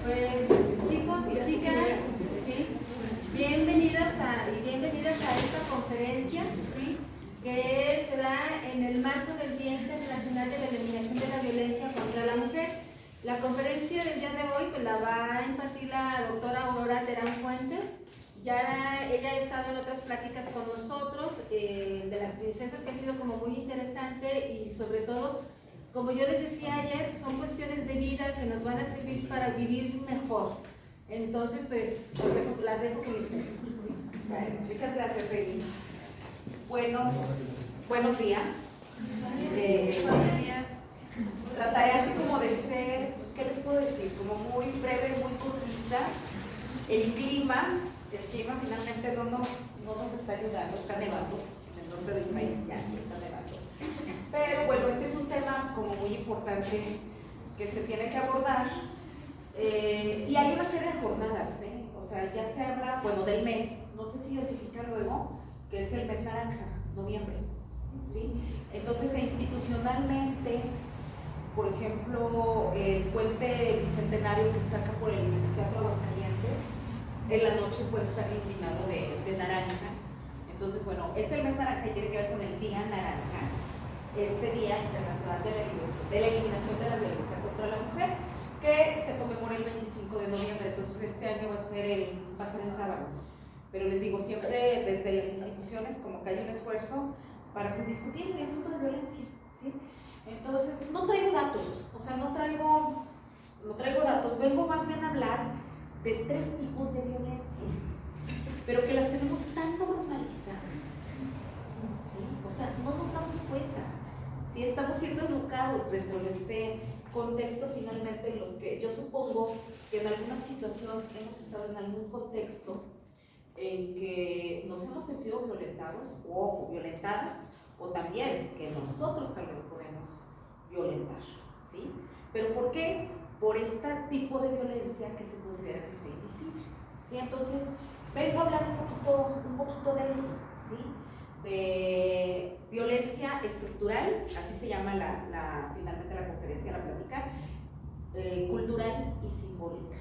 Pues chicos y chicas, ¿sí? bienvenidas a esta conferencia, ¿sí? que se da en el marco del Día Internacional de la Eliminación de la Violencia contra la Mujer. La conferencia del día de hoy pues, la va a impartir la doctora Aurora Terán Fuentes. Ya ella ha estado en otras pláticas con nosotros, de las princesas, que ha sido como muy interesante y sobre todo, como yo les decía ayer, son cuestiones de vida que nos van a servir para vivir mejor. Entonces, pues, las dejo con ustedes. Bueno, muchas gracias, Regi. Buenos días. Buenos días. Trataré así como de ser, ¿qué les puedo decir? Como muy breve, muy concisa. El clima finalmente no nos está ayudando, está nevando. En el norte del país ya está nevando. Pero bueno, este es un tema como muy importante que se tiene que abordar. Y hay una serie de jornadas, o sea, ya se habla, bueno, del mes, no sé si identificar luego, que es el mes naranja, noviembre, ¿sí? Entonces, institucionalmente, por ejemplo, el puente bicentenario que está acá por el Teatro Aguascalientes, en la noche puede estar iluminado de naranja. Entonces, bueno, es el mes naranja y tiene que ver con el Día Naranja, este Día Internacional de la Eliminación de la Violencia contra la Mujer, que se conmemora el 25 de noviembre, entonces este año va a ser en sábado. Pero les digo, siempre desde las instituciones como que hay un esfuerzo para pues, discutir el asunto de violencia, ¿sí? Entonces, no traigo datos, o sea, no traigo datos, vengo más bien a hablar de 3 tipos de violencia, pero que las tenemos tan normalizadas, ¿sí? O sea, no nos damos cuenta, ¿sí? Estamos siendo educados dentro de este contexto finalmente en los que yo supongo que en alguna situación hemos estado en algún contexto en que nos hemos sentido violentados o violentadas, o también que nosotros tal vez podemos violentar, ¿sí? ¿Pero por qué? Por este tipo de violencia que se considera que está invisible, ¿sí? Entonces, vengo a hablar un poquito de eso, ¿sí? De violencia estructural, así se llama finalmente la conferencia, la plática, cultural y simbólica.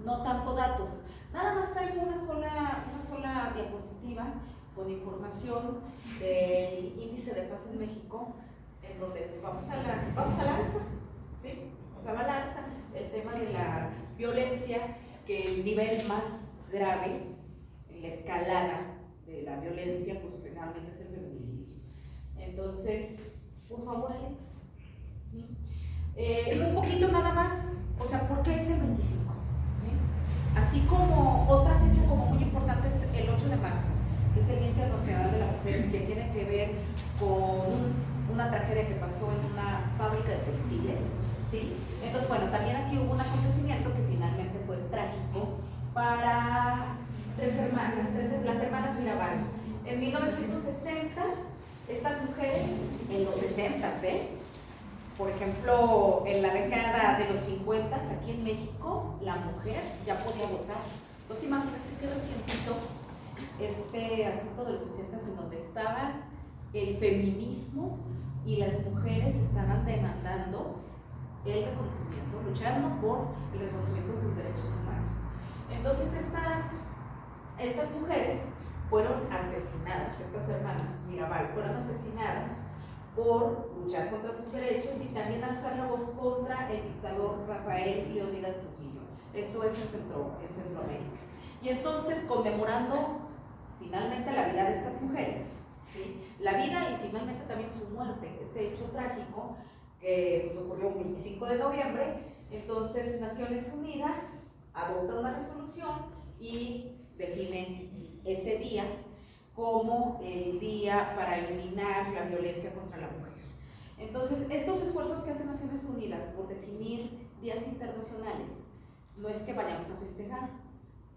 No tanto datos, nada más traigo una sola diapositiva con información del índice de paz en México, en donde pues, vamos a la alza, ¿sí? O sea, va a la alza el tema de la violencia, que el nivel más grave en la escalada de la violencia, pues finalmente es el feminicidio. Entonces, por favor, Alex. Un poquito nada más, o sea, ¿por qué es el 25? ¿Sí? Así como otra fecha como muy importante es el 8 de marzo, que es el Día Internacional de la Mujer, que tiene que ver con una tragedia que pasó en una fábrica de textiles, ¿sí? Entonces, bueno, también aquí hubo un acontecimiento que finalmente fue trágico para las hermanas Mirabal. En 1960, estas mujeres, en los 60, por ejemplo, en la década de los 50, aquí en México, la mujer ya podía votar. Entonces, imagínense qué recientito este asunto de los 60 en donde estaba el feminismo y las mujeres estaban demandando el reconocimiento, luchando por el reconocimiento de sus derechos humanos. Entonces, estas mujeres fueron asesinadas, estas hermanas Mirabal fueron asesinadas por luchar contra sus derechos y también alzar la voz contra el dictador Rafael Leónidas Trujillo. Esto es en Centroamérica. Y entonces, conmemorando finalmente la vida de estas mujeres, ¿sí? La vida y finalmente también su muerte, este hecho trágico que pues, ocurrió el 25 de noviembre, entonces Naciones Unidas adopta una resolución y define ese día como el día para eliminar la violencia contra la mujer. Entonces, estos esfuerzos que hace Naciones Unidas por definir días internacionales, no es que vayamos a festejar,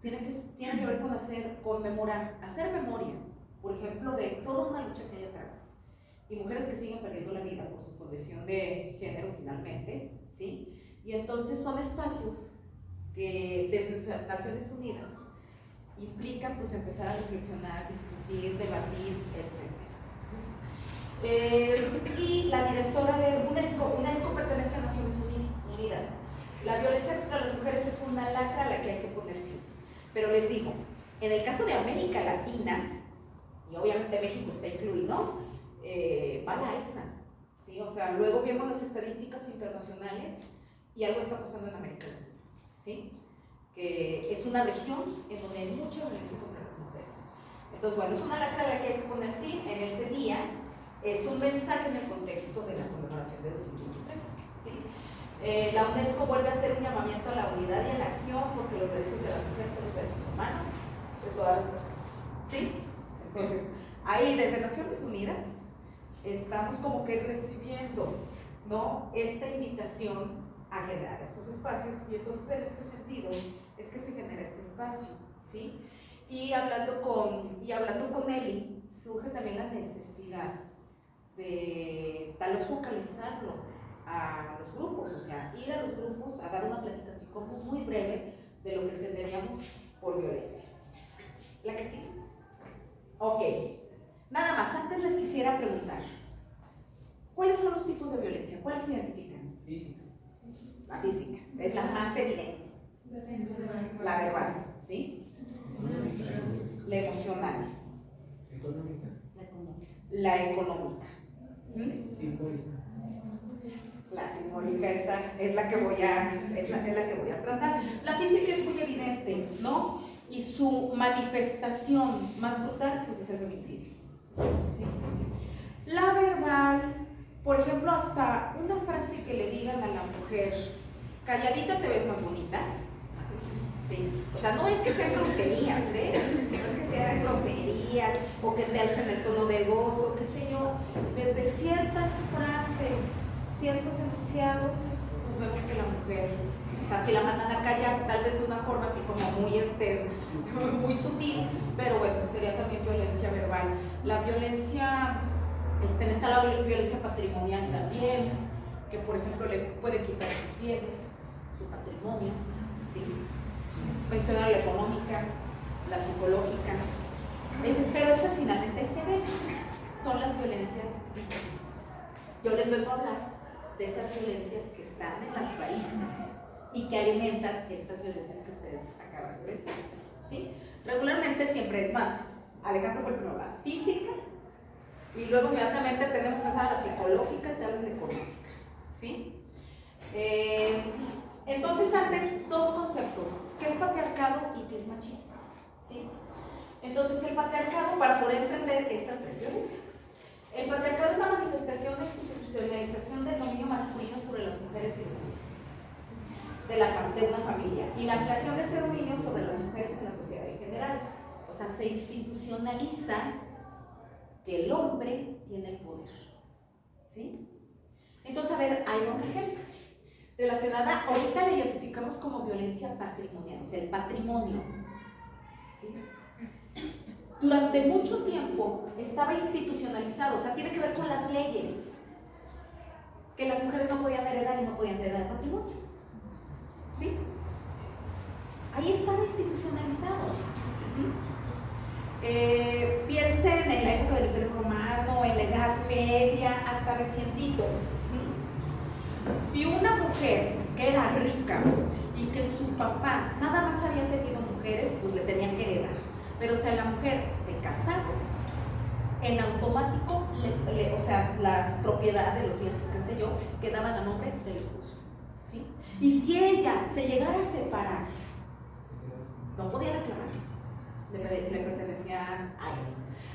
tiene que ver con conmemorar, hacer memoria, por ejemplo, de toda una lucha que hay atrás, y mujeres que siguen perdiendo la vida por su condición de género finalmente, ¿sí? Y entonces son espacios que desde Naciones Unidas implican pues empezar a reflexionar, discutir, debatir, etc. Y la directora de UNESCO pertenece a Naciones Unidas. La violencia contra las mujeres es les digo, en el caso de América Latina, y obviamente México está incluido, va a la alza, ¿sí? O sea, luego vemos las estadísticas internacionales y algo está pasando en América Latina, ¿sí? Que es una región en donde hay mucha violencia contra las mujeres. Entonces, bueno, es una lacra a la que hay que poner fin en este día. Es un mensaje en el contexto de la conmemoración de 2023, ¿sí? La UNESCO vuelve a hacer un llamamiento a la unidad y a la acción porque los derechos de las mujeres son los derechos humanos de todas las personas, ¿sí? Entonces, ahí desde Naciones Unidas estamos como que recibiendo, ¿no?, esta invitación a generar estos espacios, y entonces en este sentido es que se genera este espacio, ¿sí? Y hablando con Eli, surge también la necesidad de tal vez focalizarlo a los grupos, o sea, ir a los grupos a dar una plática así como muy breve de lo que entenderíamos por violencia. ¿La que sigue? Ok, nada más, antes les quisiera preguntar, ¿cuáles son los tipos de violencia? ¿Cuáles se identifican? Física. La física, es la más evidente. La verbal, ¿sí? La emocional. Económica. La económica. Simbólica. La simbólica, esa es la que voy a tratar. La física es muy evidente, ¿no? Y su manifestación más brutal pues, es el feminicidio, ¿sí? La verbal, por ejemplo, hasta una frase que le digan a la mujer, calladita te ves más bonita, ¿sí? O sea, no es que sean groserías, no es que sean groserías o que te alcen el tono de voz o qué sé yo, desde ciertas frases, ciertos enunciados, pues vemos que la mujer, o sea, si la mandan a callar, tal vez de una forma así como muy sutil, pero bueno, sería también violencia verbal. La violencia, está la violencia patrimonial también, que por ejemplo le puede quitar sus bienes, su patrimonio, ¿sí? Mencionar la económica, la psicológica, pero esas finalmente se ven, son las violencias visibles. Yo les vengo a hablar de esas violencias que están en las raíces y que alimentan estas violencias que ustedes acaban de decir, ¿sí? Regularmente siempre es más, Alejandro fue el primero, la física, y luego inmediatamente tenemos pensada la psicológica y tal vez la económica, ¿sí? Entonces, antes, dos conceptos, ¿qué es patriarcado y qué es machista? ¿Sí? Entonces, el patriarcado, para poder entender estas tres violencias, el patriarcado es la manifestación de institucionalización del dominio masculino sobre las mujeres y los niños de una familia, y la ampliación de ese dominio sobre las mujeres en la sociedad en general. O sea, se institucionaliza que el hombre tiene el poder, ¿sí? Entonces, a ver, hay un ejemplo relacionada, ahorita la identificamos como violencia patrimonial, o sea, el patrimonio, ¿sí? Durante mucho tiempo estaba institucionalizado, o sea, tiene que ver con las leyes, que las mujeres no podían heredar y no podían heredar el patrimonio, ¿sí? Ahí estaba institucionalizado. Piensen en la época del Imperio Romano, en la Edad Media, hasta recientito. Si una mujer que era rica y que su papá nada más había tenido mujeres, pues le tenía que heredar. Pero si la mujer se casaba, en automático, o sea, las propiedades, los bienes, qué sé yo, quedaban a nombre del esposo, ¿sí? Y si ella se llegara a separar, no podía reclamar, le pertenecía a él.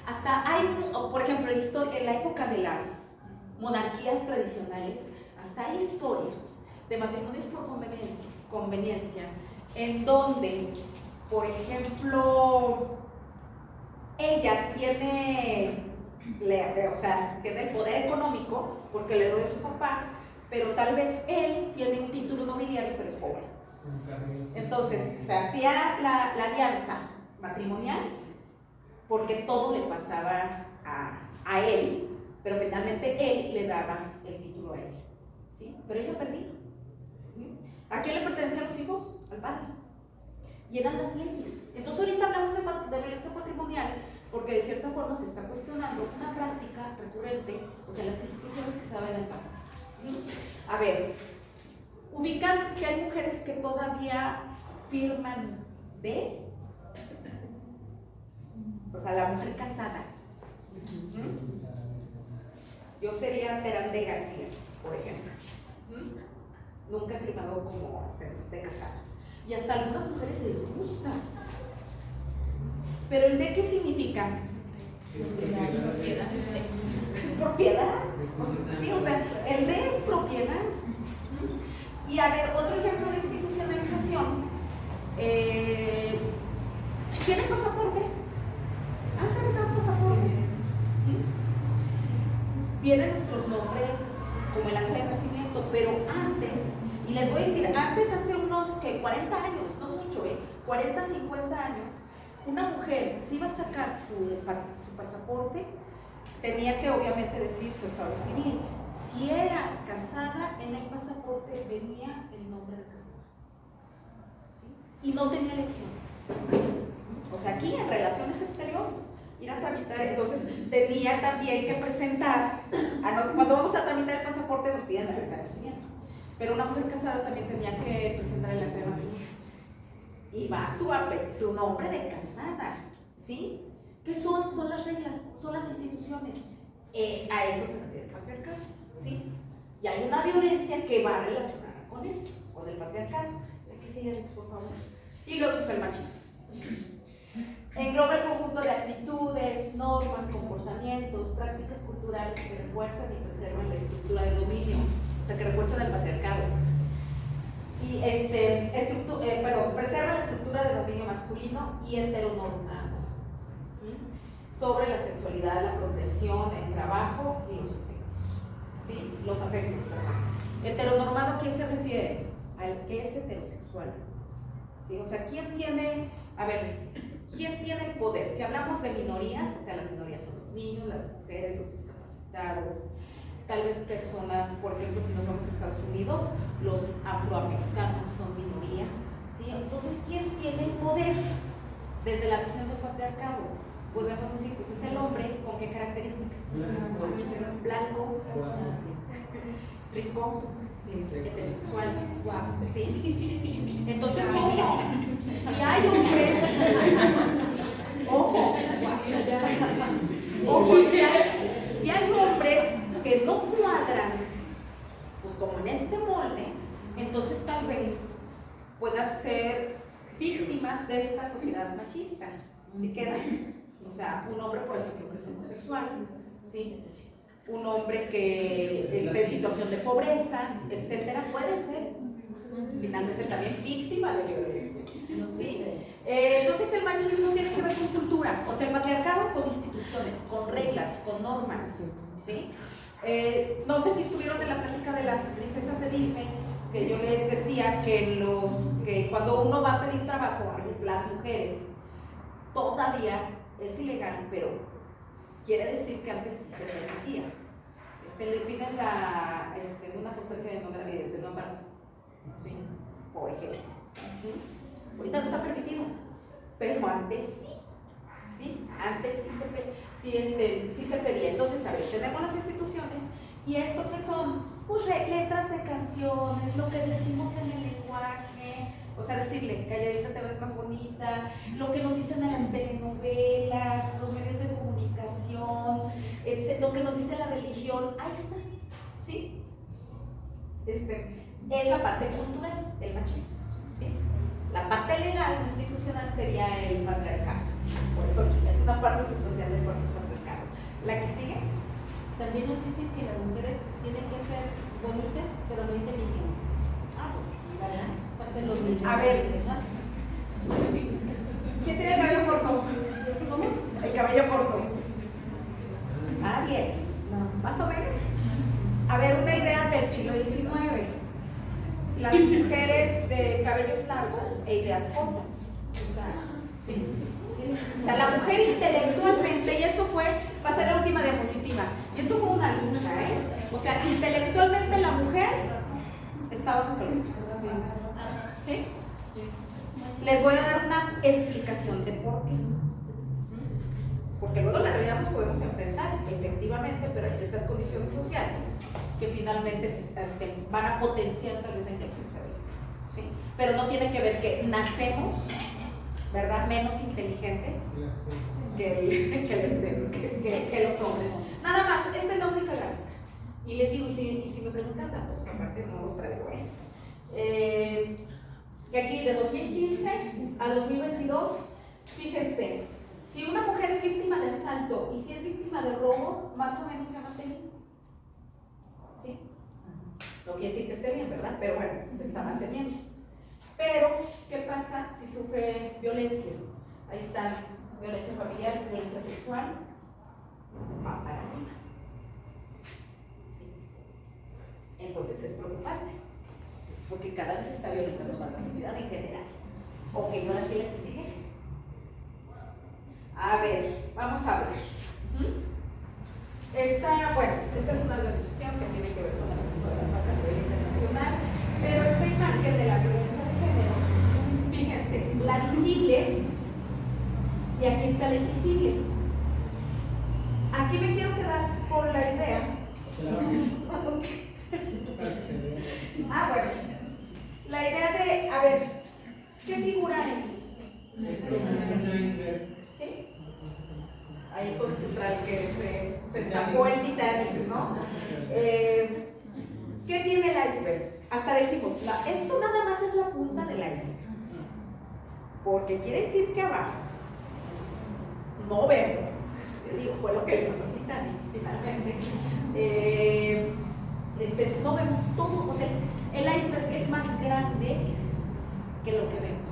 Hasta hay, por ejemplo, en la época de las monarquías tradicionales, hasta hay historias de matrimonios por conveniencia, en donde, por ejemplo, ella tiene el poder económico porque le heredó de su papá, pero tal vez él tiene un título nobiliario pero es pobre. Entonces se hacía la alianza matrimonial porque todo le pasaba a él, pero finalmente él le daba el título a ella, ¿sí? Pero ella perdía. ¿A quién le pertenecían los hijos? Al padre. Y eran las leyes. Entonces ahorita hablamos de violencia patrimonial porque de cierta forma se está cuestionando una práctica recurrente, o sea, las instituciones que se ven en el pasado. A ver, ubican que hay mujeres que todavía firman de, O sea, la mujer casada. Yo sería Terán de García, por ejemplo. Nunca he firmado como de casada. Y hasta a algunas mujeres les gusta. Pero el de, ¿qué significa? Propiedad. ¿Es propiedad? Sí, o sea, el de es propiedad. Y a ver, otro ejemplo de institucionalización. ¿Tienen pasaporte? ¿Han tramitado pasaporte? ¿Sí? Vienen nuestros nombres como el acta de nacimiento, pero antes, y les voy a decir, antes hace unos 40 años, no mucho, 40, 50 años, una mujer, si iba a sacar su pasaporte, tenía que obviamente decir su estado civil. Si era casada, en el pasaporte venía el nombre de casada. ¿Sí? Y no tenía elección. O sea, aquí en relaciones exteriores, ir a tramitar, entonces tenía también que presentar, cuando vamos a tramitar el pasaporte nos piden el acta de nacimiento, pero una mujer casada también tenía que presentar el acta de matrimonio. Y va su nombre de casada, ¿sí? ¿Qué son? Son las reglas, son las instituciones. A eso se refiere el patriarcado, ¿sí? Y hay una violencia que va relacionada con eso, con el patriarcado. Aquí sigue, por favor. Y luego pues el machismo. Engloba el conjunto de actitudes, normas, comportamientos, prácticas culturales que refuerzan y preservan la estructura de dominio, o sea, que refuerzan el patriarcado. Y preserva la estructura de dominio masculino y heteronormado sobre la sexualidad, la procreación, el trabajo y los afectos. ¿Sí? Los afectos, perdón. Heteronormado, ¿a qué se refiere? Al que es heterosexual. ¿Sí? O sea, ¿quién tiene el poder? Si hablamos de minorías, o sea, las minorías son los niños, las mujeres, los discapacitados, tal vez personas, por ejemplo, si nos vamos a Estados Unidos, los afroamericanos son minoría, ¿sí? Entonces, ¿quién tiene el poder desde la visión del patriarcado? Podemos decir, pues es el hombre, ¿con qué características? Blanco, rico, heterosexual, ¿sí? Entonces, si hay hombres, si hay hombres que no cuadran, pues como en este molde, entonces tal vez puedan ser víctimas de esta sociedad machista. ¿Sí quedan? O sea, un hombre, por ejemplo, que es homosexual, ¿sí? Un hombre que esté en situación de pobreza, etcétera, puede ser finalmente también víctima de violencia, ¿sí? Entonces el machismo tiene que ver con cultura, o sea, el patriarcado con instituciones, con reglas, con normas, ¿sí? No sé si estuvieron en la plática de las princesas de Disney, que yo les decía que cuando uno va a pedir trabajo a las mujeres, todavía es ilegal, pero quiere decir que antes sí se permitía. Le piden una confesión de no gravidez, de no embarazo, ¿sí? Por ejemplo. Ahorita no está permitido, pero antes sí. ¿Sí? Antes sí se pedía. Entonces, a ver, tenemos las instituciones y esto que son, pues, letras de canciones, lo que decimos en el lenguaje, o sea, decirle, calladita te ves más bonita, lo que nos dicen en las telenovelas, los medios de comunicación, lo que nos dice la religión, ahí está, ¿sí? Es la parte cultural, el machismo, ¿sí? La parte legal, institucional, sería el patriarcado. Por eso es una parte sustancial del patriarcado. ¿La que sigue? También nos dicen que las mujeres tienen que ser bonitas, pero no inteligentes. ¿Verdad? Es parte de los mismos. A ver. ¿Quién tiene el cabello corto? ¿Cómo? El cabello corto. Nadie. No. Más o menos. A ver, una idea del siglo XIX. Las mujeres de cabellos largos e ideas cortas. Exacto. ¿Sí? Sí. O sea, la mujer intelectualmente, y eso va a ser la última diapositiva, y eso fue una lucha, O sea, intelectualmente la mujer estaba bajo el Sí. ¿Sí? Sí. Les voy a dar una explicación de por qué. Porque luego la realidad nos podemos enfrentar, efectivamente, pero hay ciertas condiciones sociales que finalmente van a potenciar tal vez la inteligencia de la mujer, ¿sí? Pero no tiene que ver que nacemos, ¿verdad?, menos inteligentes que los hombres. Nada más, esta es la única gráfica. Y les digo, y si me preguntan datos, aparte no los traigo, que aquí de 2015 a 2022, fíjense, si una mujer es víctima de asalto y si es víctima de robo, más o menos se ha mantenido. ¿Sí? No quiere decir que esté bien, ¿verdad? Pero bueno, se está manteniendo. Pero, ¿qué pasa si sufre violencia? Ahí está, violencia familiar, violencia sexual, va para arriba. ¿Sí? Entonces es preocupante, porque cada vez se está violentando más la sociedad en general. Ok, ahora sí la que sigue. A ver, vamos a ver. Esta es una organización que tiene que ver con el asunto de la paz a nivel internacional, pero esta imagen de la violencia de género, fíjense, la visible y aquí está la invisible. Aquí me quiero quedar con la idea. Bueno, la idea de, a ver, ¿qué figura es? Es como un iceberg. ¿Sí? Ahí con tu traje que se escapó el Titanic, ¿no? ¿Qué tiene el iceberg? Hasta decimos, esto nada más es la punta del iceberg. Porque quiere decir que abajo no vemos. Les digo, fue lo que le pasó al Titanic, finalmente. No vemos todo, o sea, el iceberg es más grande que lo que vemos.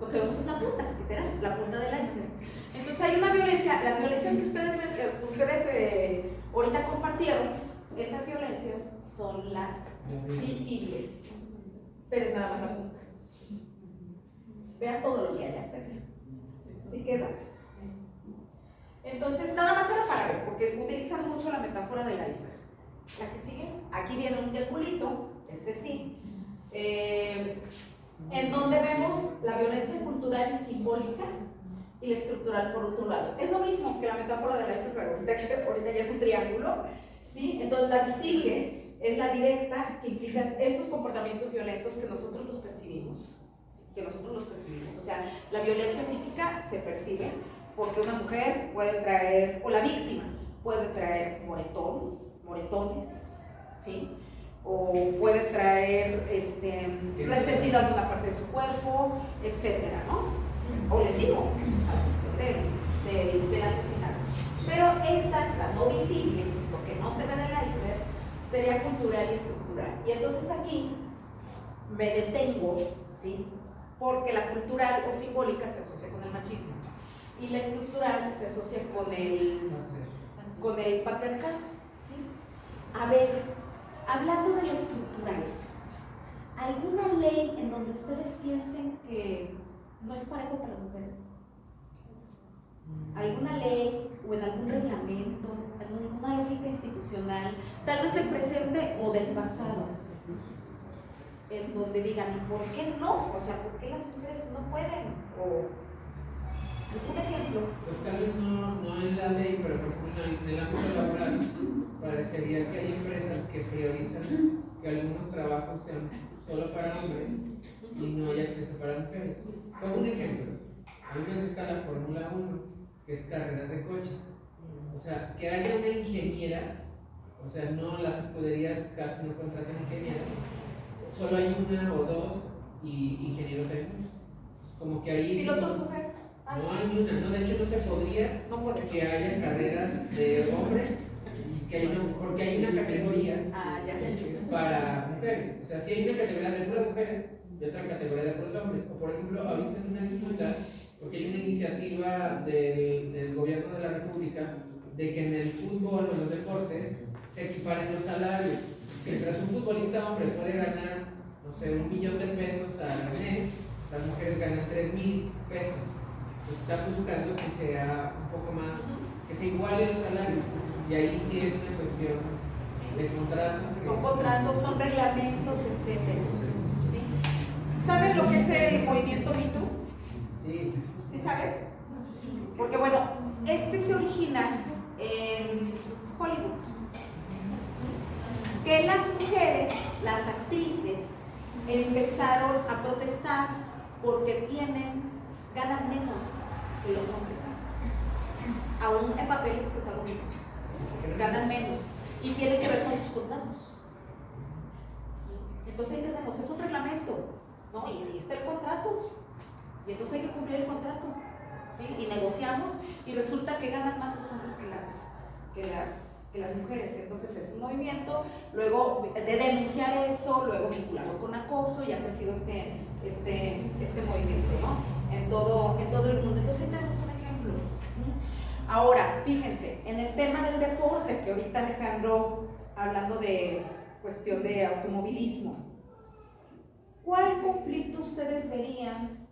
Lo que vemos es la punta, literal, la punta del iceberg. Entonces hay una violencia, las violencias que ustedes ahorita compartieron, esas violencias son las visibles, pero es nada más la punta. Vean todo lo que hay hasta aquí. ¿Sí queda? Entonces nada más era para ver, porque utilizan mucho la metáfora del iceberg. La que sigue, aquí viene un triangulito, sí, en donde vemos la violencia cultural y simbólica y la estructural por otro lado. Es lo mismo que la metáfora del iceberg, ahorita ya es un triángulo, ¿sí? Entonces la visible es la directa, que implica estos comportamientos violentos que nosotros los percibimos, ¿sí? O sea, la violencia física se percibe porque una mujer puede traer, o la víctima puede traer moretones, ¿sí? O puede traer resentido alguna parte de su cuerpo, etcétera, ¿no? O les digo, esa es la cuestión del asesinato. Pero esta, la no visible, lo que no se ve del iceberg, sería cultural y estructural. Y entonces aquí me detengo, ¿sí? Porque la cultural o simbólica se asocia con el machismo y la estructural se asocia con el patriarcado, ¿sí? A ver, hablando de lo estructural, ¿alguna ley en donde ustedes piensen que no es parejo para las mujeres? ¿Alguna ley o en algún reglamento, en alguna lógica institucional, tal vez del presente o del pasado, en donde digan, ¿y por qué no? O sea, ¿por qué las mujeres no pueden? O algún ejemplo. Pues tal vez no en la ley, pero por ejemplo en el ámbito laboral parecería que hay empresas que priorizan que algunos trabajos sean solo para hombres y no hay acceso para mujeres. Pongo un ejemplo. A mí me gusta la Fórmula 1, que es carreras de coches. O sea, que haya una ingeniera, o sea, no las escuderías casi no contratan ingenieros, solo hay una o dos y ingenieros hay muchos. Como que ahí... ¿Pilotos mujer? No hay una, no, de hecho no se podría que haya carreras de hombres, porque hay una categoría para mujeres. O sea, si hay una categoría de puras mujeres y otra categoría de puros hombres. O por ejemplo, ahorita es una disputa porque hay una iniciativa del gobierno de la República de que en el fútbol o en los deportes se equiparen los salarios. Mientras un futbolista hombre puede ganar, no sé, $1 millón al mes, las mujeres ganan 3,000 pesos. Pues está buscando que sea un poco más, que se igualen los salarios. Y ahí sí es una cuestión de contratos. Son contratos, son reglamentos, etcétera. ¿Sí? ¿Sabes lo que es el movimiento Me Too? Sí. ¿Sí sabes? Porque bueno, se origina en Hollywood. Que las mujeres, las actrices, empezaron a protestar porque ganan menos que los hombres. aún en papeles protagónicos, ganan menos y tiene que ver con sus contratos. Entonces ahí tenemos, es un reglamento, ¿no? Y ahí está el contrato, y entonces hay que cumplir el contrato, ¿sí? Y negociamos y resulta que ganan más los hombres que las mujeres. Entonces es un movimiento, luego de denunciar eso, luego vinculado con acoso, y ha crecido este movimiento, ¿no? En todo el mundo. Entonces tenemos un ejemplo. Ahora, fíjense, en el tema del deporte, que ahorita Alejandro, hablando de cuestión de automovilismo, ¿cuál conflicto ustedes verían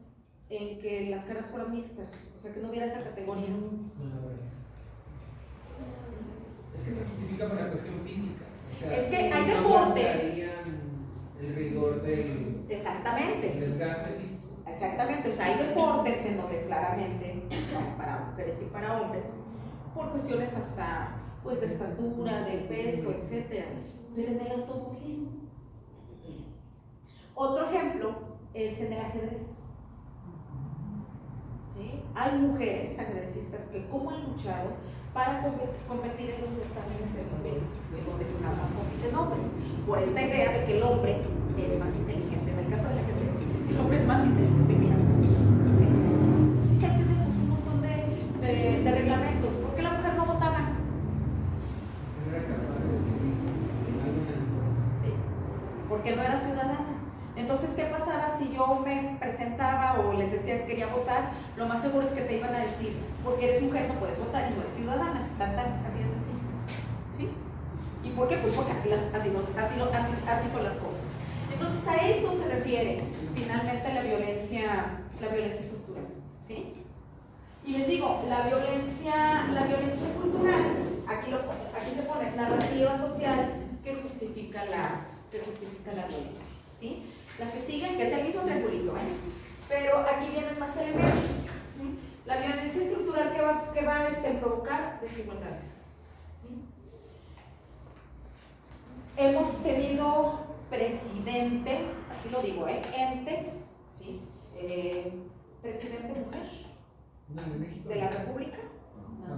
en que las carreras fueran mixtas? O sea, que no hubiera esa categoría. Es que se justifica por la cuestión física. O sea, es que hay no deportes. El rigor del desgaste físico. Exactamente, o sea, hay deportes en donde claramente, para mujeres y para hombres, por cuestiones hasta pues de estatura, de peso, etc. Pero en el automovilismo. Otro ejemplo es en el ajedrez. ¿Sí? Hay mujeres ajedrecistas que como han luchado para competir en los certámenes en donde nada más compiten hombres, por esta idea de que el hombre es más inteligente. En el caso del ajedrez, el hombre es más inteligente que la mujer. ¿Sí? Entonces ahí tenemos un montón de reglamentos. ¿Por qué la mujer no votaba? No era capaz de decidir en algo tan importante. Sí, porque no era ciudadana. Entonces, ¿qué pasaba si yo me presentaba o les decía que quería votar? Lo más seguro es que te iban a decir, porque eres mujer no puedes votar y no eres ciudadana, así es así. ¿Sí? ¿Y por qué? Pues porque así son las cosas. Entonces, a eso se refiere finalmente la violencia estructural. ¿Sí? Y les digo, la violencia cultural, aquí se pone narrativa social que justifica la violencia. ¿Sí? La que sigue, que es el mismo triangulito, pero aquí vienen más elementos. ¿Sí? La violencia estructural que va a provocar desigualdades. ¿Sí? Hemos tenido presidente, así lo digo, ente, ¿sí? Presidente mujer de la República.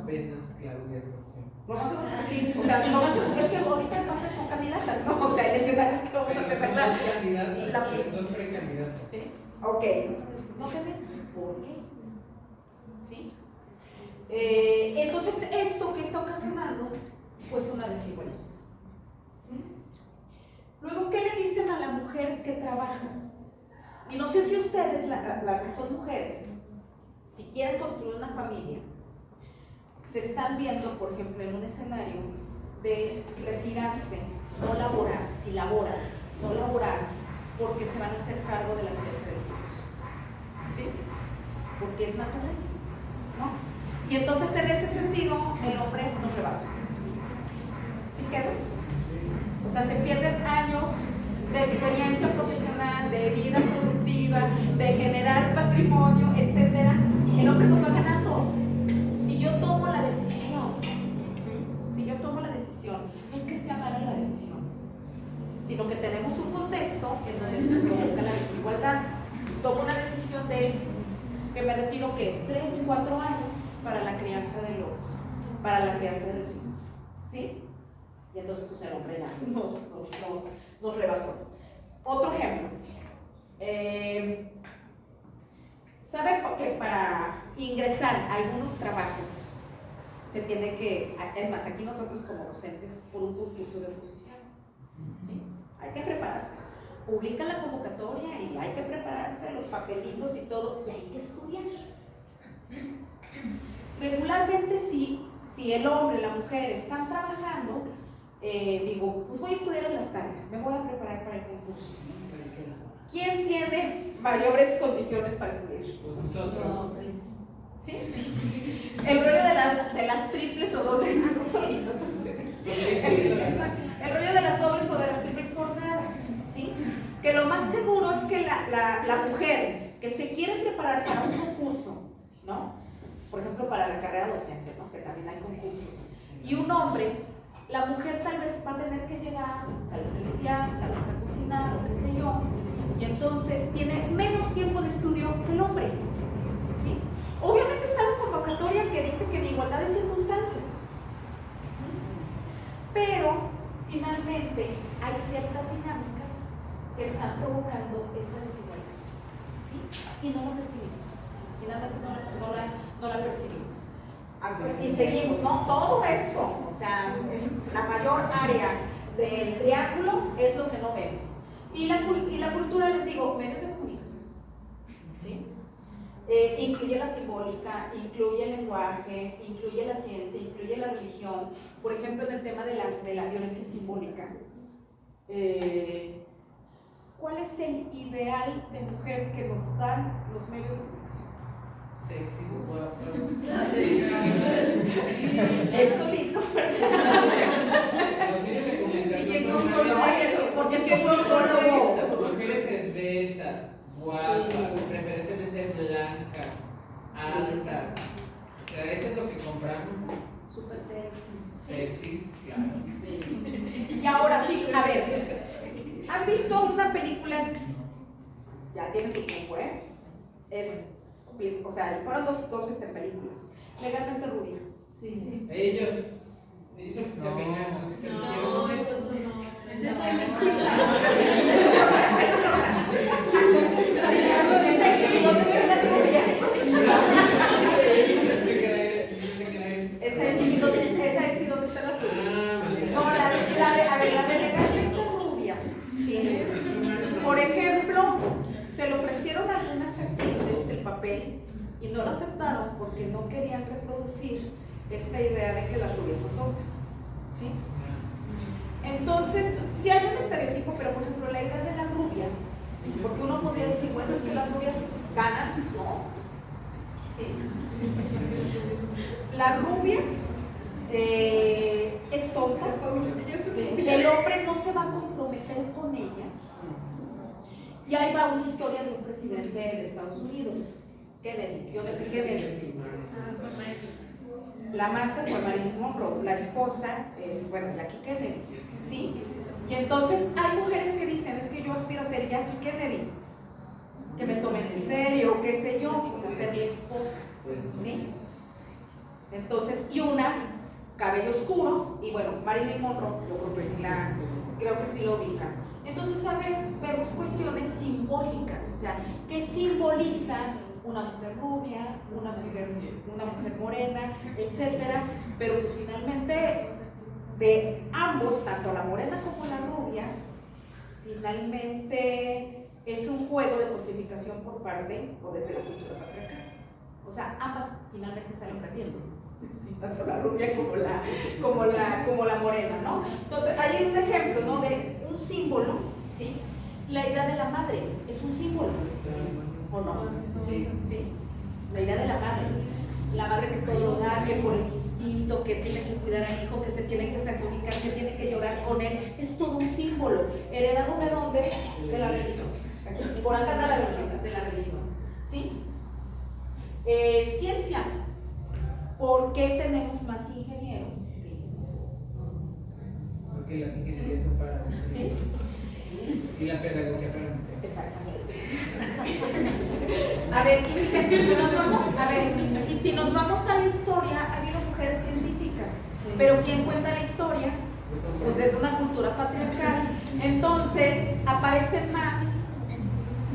Apenas Claudia Sheinbaum. Lo más seguro es que sí, o sea, lo más seguro es que ahorita no son candidatas, ¿no? O sea, hay escenarios que vamos a presentar. Dos precandidatos. ¿Sí? Ok. No te ven. ¿Por qué? ¿Sí? Entonces, esto que está ocasionando, pues una desigualdad. Luego, ¿qué le dicen a la mujer que trabaja? Y no sé si ustedes, las que son mujeres, si quieren construir una familia, se están viendo, por ejemplo, en un escenario de retirarse, no laborar, si laboran, no laborar, porque se van a hacer cargo de la crianza de los hijos. ¿Sí? Porque es natural, ¿no? Y entonces, en ese sentido, el hombre nos rebasa. ¿Sí queda? O sea, se pierden años de experiencia profesional, de vida productiva, de generar patrimonio, etc. El hombre nos va ganando. Si yo tomo la decisión, no es que sea mala la decisión, sino que tenemos un contexto en donde se provoca la desigualdad. Tomo una decisión de que me retiro, ¿qué? 3, 4 años para la crianza de los hijos. ¿Sí? Y entonces, pues el hombre ya nos rebasó. Otro ejemplo. ¿Saben por qué? Para ingresar a algunos trabajos se tiene que, es más, aquí nosotros como docentes, por un concurso de oposición, ¿sí? Hay que prepararse. Publican la convocatoria y hay que prepararse, los papelitos y todo, y hay que estudiar. Regularmente, si el hombre y la mujer están trabajando, digo, pues voy a estudiar en las tardes, me voy a preparar para el concurso. ¿Quién tiene mayores condiciones para estudiar? Pues nosotros. ¿Sí? El rollo de las triples o dobles. El rollo de las dobles o de las triples jornadas. ¿Sí? Que lo más seguro es que la mujer que se quiere preparar para un concurso, ¿no? Por ejemplo, para la carrera docente, ¿no? Que también hay concursos. Y un hombre, la mujer tal vez va a tener que llegar, tal vez a limpiar, tal vez a cocinar o qué sé yo. Y entonces tiene menos tiempo de estudio que el hombre. ¿Sí? Obviamente está la convocatoria que dice que de igualdad que están provocando esa desigualdad, ¿sí? Y no la percibimos, finalmente no la percibimos. Y seguimos, ¿no? Todo esto, o sea, la mayor área del triángulo es lo que no vemos. Y la cultura, les digo, medios de comunicación, ¿sí? Incluye la simbólica, incluye el lenguaje, incluye la ciencia, incluye la religión. Por ejemplo, en el tema de la violencia simbólica, ¿cuál es el ideal de mujer que nos dan los medios de comunicación? Sexy, guapa. El solito. Los medios de comunicación. Porque es como un psicólogo. Mujeres esbeltas, guapas, preferentemente blancas, altas. O sea, eso es lo que compramos. Súper sexy. Sexy, claro. Y ahora, a ver, ¿han visto una película? Ya tiene su tiempo, o sea, fueron dos películas. Legalmente Rubia. Sí. Ellos son los que se peinan, no sé si se hicieron. No, esos no. Esa es donde están las rubias. No, la de Legalmente Rubia. Sí. Por ejemplo, se le ofrecieron a algunas actrices el papel y no lo aceptaron porque no querían reproducir esta idea de que las rubias son tontas, ¿sí? Entonces, sí hay un estereotipo, pero por ejemplo la idea de la rubia, porque uno podría decir, bueno, es que las rubias ganan, ¿no? Sí. La rubia es tonta, el hombre no se va a comprometer con ella. Y ahí va una historia de un presidente de Estados Unidos, Kennedy, John F. Kennedy. La amante fue Marilyn Monroe, la esposa es, bueno, Jackie Kennedy, ¿sí? Y entonces hay mujeres que dicen, es que yo aspiro a ser Jackie Kennedy, que me tomen en serio, qué sé yo, pues a ser mi esposa, ¿sí? Entonces, y una, cabello oscuro, y bueno, Marilyn Monroe, yo creo que sí lo ubican. Entonces, a ver, vemos cuestiones simbólicas, o sea, ¿qué simboliza una mujer rubia, una mujer morena, etcétera? Pero pues finalmente, de ambos, tanto la morena como la rubia, finalmente es un juego de cosificación por parte o desde la cultura patriarcal. O sea, ambas finalmente salen perdiendo, tanto la rubia como la morena, ¿no? Entonces, ahí hay un ejemplo, ¿no? De un símbolo, ¿sí? La idea de la madre es un símbolo, ¿o no? Sí. ¿Sí? La idea de la madre que todo lo da, que por el instinto, que tiene que cuidar al hijo, que se tiene que sacrificar, que tiene que llorar con él, es todo un símbolo. ¿Heredado de dónde? De la religión. Por acá está la religión. De la religión. ¿Sí? Ciencia. ¿Por qué tenemos más ingenieros que ingenieras? Porque las ingenierías son para mujeres. Y la pedagogía para mujeres. Exactamente. A ver, y fíjense, si nos vamos a la historia, ha habido mujeres científicas, sí. Pero ¿quién cuenta la historia? Pues desde una cultura patriarcal. Entonces, aparecen más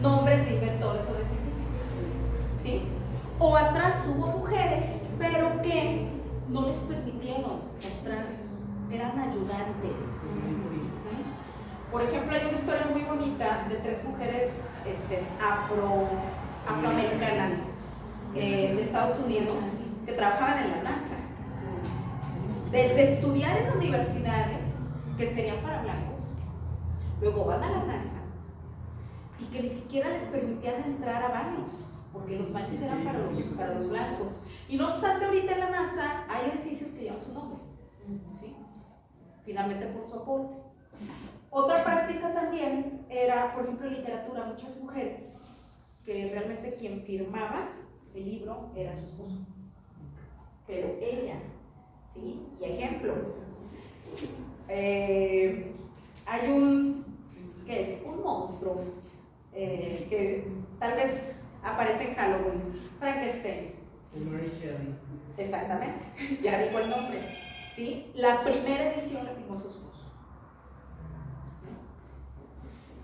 nombres de inventores o de científicos, ¿sí? O atrás hubo mujeres, pero que no les permitieron mostrar, eran ayudantes. Por ejemplo, hay una historia muy bonita de 3 mujeres afroamericanas de Estados Unidos que trabajaban en la NASA. Desde estudiar en universidades que serían para blancos, luego van a la NASA y que ni siquiera les permitían entrar a baños, porque los baños eran para los blancos. Y no obstante, ahorita en la NASA hay edificios que llevan su nombre, ¿sí? Finalmente por su aporte. Otra práctica también era, por ejemplo, en literatura, muchas mujeres que realmente quien firmaba el libro era su esposo, pero ella, ¿sí? Y ejemplo, hay ¿qué es? Un monstruo que tal vez aparece en Halloween, Frankenstein. Mary Shelley. Exactamente, ya dijo el nombre, ¿sí? La primera edición la firmó su esposo.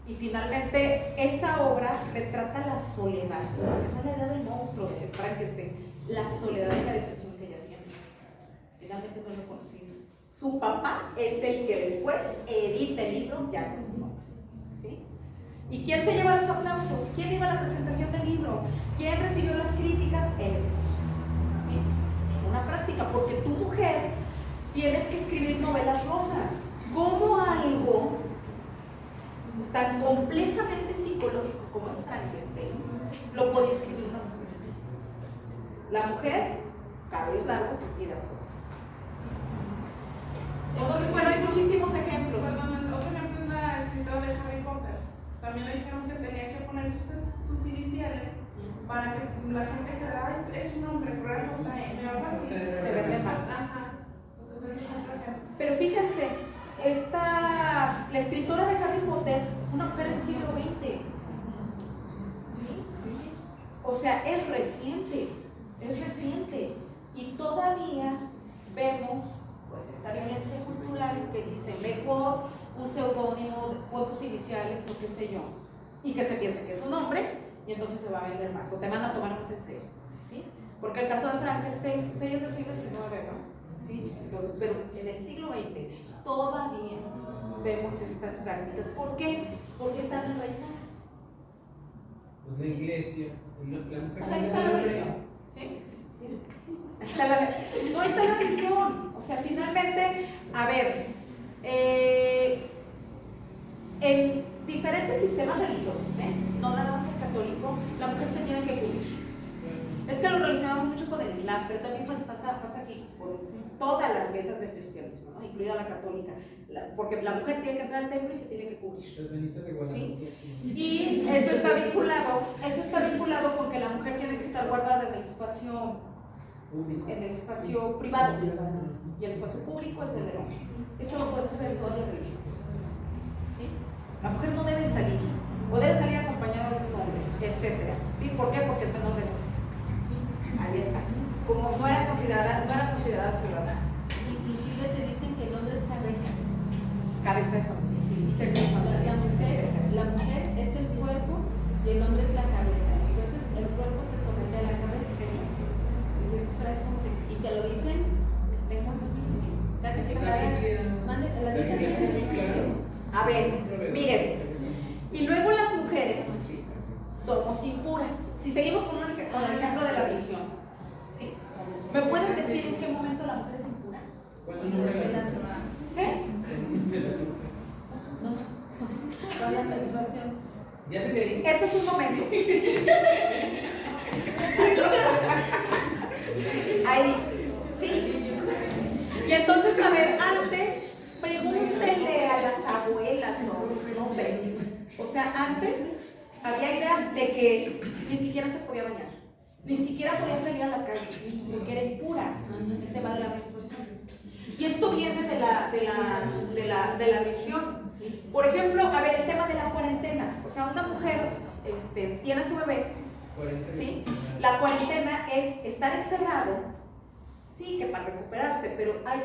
Y finalmente esa obra retrata la soledad, se llama La edad del monstruo de Frankenstein, la soledad y la depresión que ella tiene. Finalmente no lo conocí. Su papá es el que después edita el libro ya con su nombre, ¿sí? ¿Y quién se lleva los aplausos? ¿Quién iba a la presentación del libro? ¿Quién recibió las críticas? El esposo, ¿sí? En una práctica, porque tu mujer tienes que escribir novelas rosas. ¿Cómo algo tan complejamente psicológico como es Frankenstein lo podía escribir una mujer? La mujer, cabellos largos y las cortas. Entonces, bueno, hay muchísimos ejemplos. Perdón, otro ejemplo es la escritora de Harry Potter. También le dijeron que tenía que poner sus iniciales para que la gente quedara, es un nombre, pero era JM, algo así. Se vende más. Ajá. Entonces, ese es otro ejemplo. Pero fíjense, la escritora de Harry Potter es una mujer del siglo XX. ¿Sí? O sea, es reciente. Y todavía vemos pues esta violencia cultural que dice mejor un seudónimo con tus iniciales o qué sé yo, y que se piense que es un nombre y entonces se va a vender más o te van a tomar más en serio, ¿sí? Porque el caso de Frankenstein, pues ella es del siglo XIX, ¿no? ¿Sí? Entonces, pero en el siglo XX todavía vemos estas prácticas. ¿Por qué? Porque están enraizadas. Pues la iglesia, Pues ahí está la religión, ¿sí? No está la religión. O sea, finalmente, a ver, en diferentes sistemas religiosos, no nada más el católico, la mujer se tiene que cubrir. Es que lo relacionamos mucho con el Islam, pero también pasa aquí por todas las vetas del cristianismo, ¿no? Incluida la católica, porque la mujer tiene que entrar al templo y se tiene que cubrir. ¿Sí? Y eso está vinculado con que la mujer tiene que estar guardada en el espacio privado, y el espacio público es del hombre. Eso lo podemos ver en todas las religiones. ¿Sí? La mujer no debe salir, o debe salir acompañada de un hombre, etc. ¿Sí? ¿Por qué? Porque es un hombre. Ahí está. Como no era considerada ciudadana. Inclusive te dicen que el hombre es cabeza. Cabeza de familia. Sí. La mujer es el cuerpo y el hombre es la cabeza. Entonces el cuerpo se somete a la cabeza. Entonces eso es como que, y te lo dicen casi que la Biblia. A ver, miren. Y luego las mujeres somos impuras. Si seguimos con el ejemplo de la religión, ¿sí? ¿Me pueden decir en qué momento la mujer es impura? Cuando no regalas. ¿Qué? No, con la menstruación. Ya desde ahí. Ese es un momento. Ahí, ¿sí? Y entonces, a ver, antes, pregúntenle a las abuelas o no sé. O sea, antes había idea de que ni siquiera se podía bañar, ni siquiera podía salir a la calle, porque era impura el tema de la menstruación. Y esto viene de la religión. Por ejemplo, a ver, el tema de la cuarentena. O sea, una mujer tiene a su bebé, ¿sí? La cuarentena es estar encerrado, sí, que para recuperarse, pero hay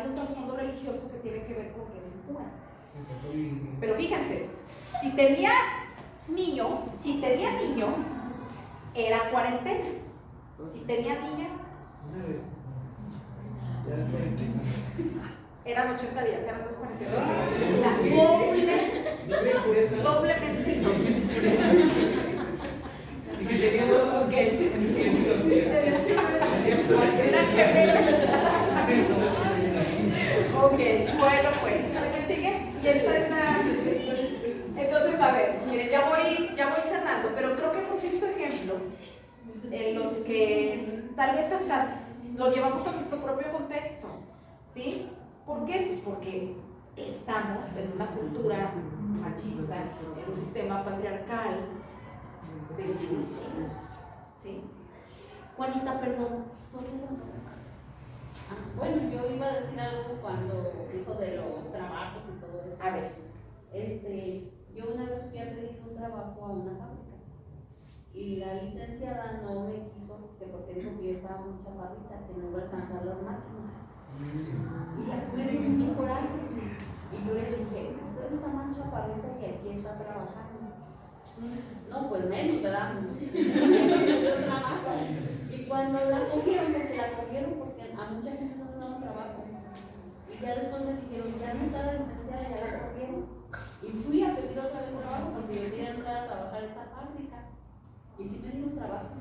un trasfondo religioso que tiene que ver con que es impura. Pero fíjense, si tenía niño, era cuarentena. Si tenía niña, eran 80 días, eran 242. O sea, doblemente. Y si tenía dos, Ok, bueno pues, ¿me sigue? Y esta es la... Entonces, a ver, miren, ya voy cerrando, pero creo que hemos visto ejemplos en los que tal vez hasta lo llevamos a nuestro propio contexto, ¿sí? ¿Por qué? Pues porque estamos en una cultura machista, en un sistema patriarcal de siglos y siglos, ¿sí? Juanita, perdón, ¿tú bueno, yo iba a decir algo cuando dijo de los trabajos y todo eso. A ver. Yo una vez fui a pedir un trabajo a una fábrica y la licenciada no me quiso, porque dijo que yo estaba muy chaparrita, que no iba a alcanzar las máquinas. Y me dio mucho coraje. Y yo le dije, usted está más chaparrita y aquí está trabajando. No, pues menos, ¿verdad? Y cuando la cogieron, porque a mucha gente no le daba trabajo. Y ya después me dijeron, ya no está la licenciada, ya la cogieron. Y fui a pedir otra vez trabajo porque yo quería entrar a trabajar a esa fábrica. Y sí me dieron trabajo.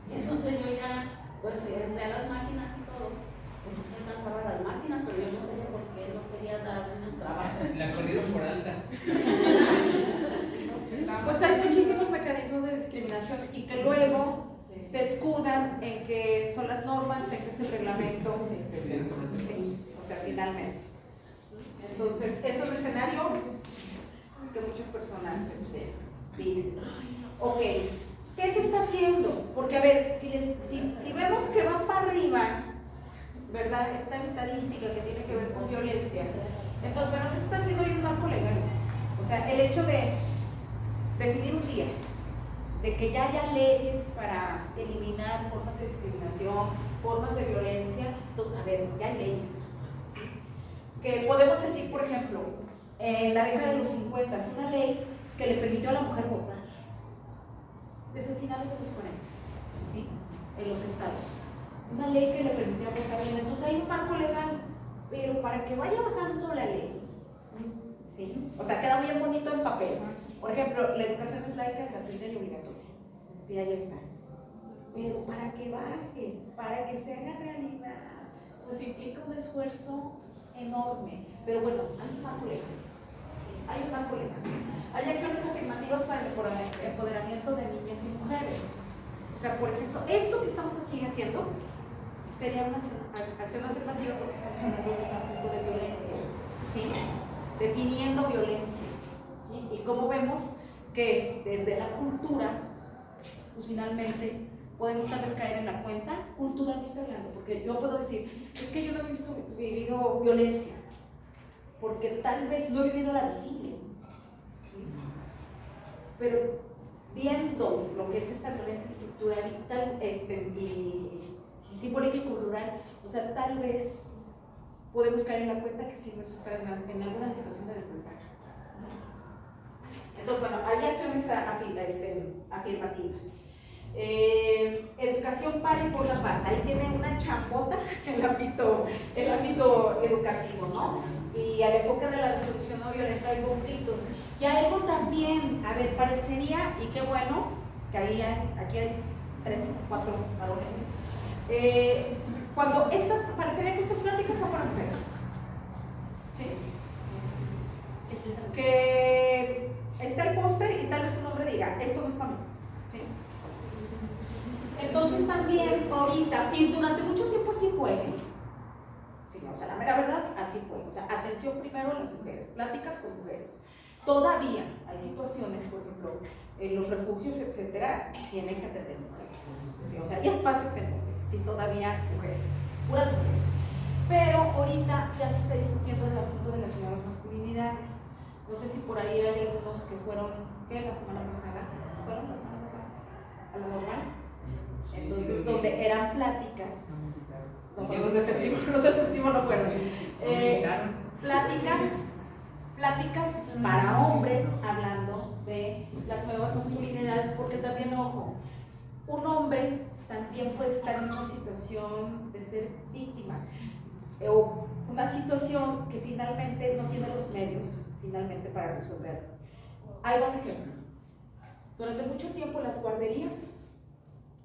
Y entonces yo ya, pues entré a las máquinas y todo. Pues se alcanzaba las máquinas, pero yo no sabía por qué no quería dar unos trabajos. La corrieron por alta. Pues hay muchísimos mecanismos de discriminación y que luego se escudan en que son las normas, en que es el reglamento, etc. Sí, o sea, finalmente. Entonces, eso es el escenario que muchas personas piden. Ok, ¿qué se está haciendo? Porque, a ver, si vemos que va para arriba, ¿verdad? Esta estadística que tiene que ver con violencia, entonces, bueno, ¿qué se está haciendo? Hay un marco legal. O sea, el hecho de definir un día, de que ya haya leyes para eliminar formas de discriminación, formas de violencia, entonces, a ver, ya hay leyes, ¿sí? Que podemos decir, por ejemplo, en la década de los 50, es una ley que le permitió a la mujer votar, desde finales de los 40, ¿sí? En los estados. Una ley que le permitía votar, entonces hay un marco legal, pero para que vaya bajando la ley, ¿sí? O sea, queda muy bonito en papel. Por ejemplo, la educación es laica, gratuita y obligatoria. Sí, ahí está. Pero para que baje, para que se haga realidad, pues implica un esfuerzo enorme. Pero bueno, hay un marco legal. Sí, hay un marco legal. Hay acciones afirmativas para el empoderamiento de niñas y mujeres. O sea, por ejemplo, esto que estamos aquí haciendo sería una acción afirmativa porque estamos hablando de un asunto de violencia. ¿Sí? Definiendo violencia. Y como vemos que desde la cultura, pues finalmente podemos tal vez caer en la cuenta, culturalmente hablando, porque yo puedo decir, es que yo no he vivido violencia, porque tal vez no he vivido la visible, ¿sí? Pero viendo lo que es esta violencia estructural y tal, y simbólica y cultural, o sea, tal vez podemos caer en la cuenta que sí nos está en alguna situación de desventaja. Entonces, bueno, hay acciones afirmativas. Educación para y por la paz. Ahí tiene una chambota en el ámbito educativo, ¿no? Y al enfoque de la resolución no violenta de conflictos. Y algo también, a ver, parecería, y qué bueno, que aquí hay 3, 4 varones. Parecería que estas pláticas son para mujeres. ¿Sí? Que está el póster y tal vez un hombre diga, esto no es para mí. ¿Sí? Entonces también ahorita, y durante mucho tiempo así fue, sí, o sea, la mera verdad, así fue. O sea, atención primero a las mujeres, pláticas con mujeres. Todavía hay situaciones, por ejemplo, en los refugios, etcétera, tienen que atender mujeres. ¿Sí? O sea, hay espacios en donde sí todavía mujeres, puras mujeres. Pero ahorita ya se está discutiendo el asunto de las nuevas masculinidades. No sé si por ahí hay algunos que fueron, ¿qué? La semana pasada. ¿Fueron la semana pasada? ¿A lo normal? Entonces, donde eran pláticas. No fueron los de séptimo no fueron. Pláticas para hombres hablando de las nuevas masculinidades, porque también, ojo, un hombre también puede estar en una situación de ser víctima o una situación que finalmente no tiene los medios finalmente para resolverlo. Ahí va un ejemplo. Durante mucho tiempo las guarderías,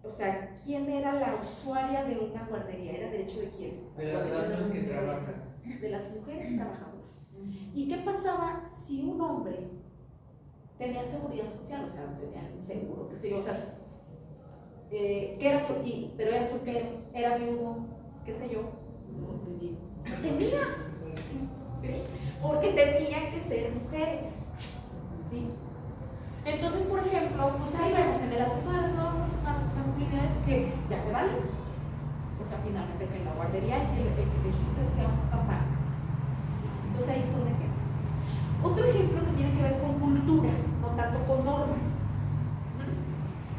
o sea, ¿quién era la usuaria de una guardería? ¿Era derecho de quién? De las personas que trabajan. De las mujeres trabajadoras. ¿Y qué pasaba si un hombre tenía seguridad social? O sea, tenía un seguro, qué sé yo, o sea, pero era soltero, era viudo, qué sé yo. Tenía, ¿sí? Porque tenían que ser mujeres, ¿sí? Entonces, por ejemplo, pues ahí vemos en el asunto de las nuevas masculinidades que ya se valen. O sea, finalmente que en la guardería el registre sea un papá. ¿Sí? Entonces ahí está un ejemplo. Otro ejemplo que tiene que ver con cultura, no tanto con norma.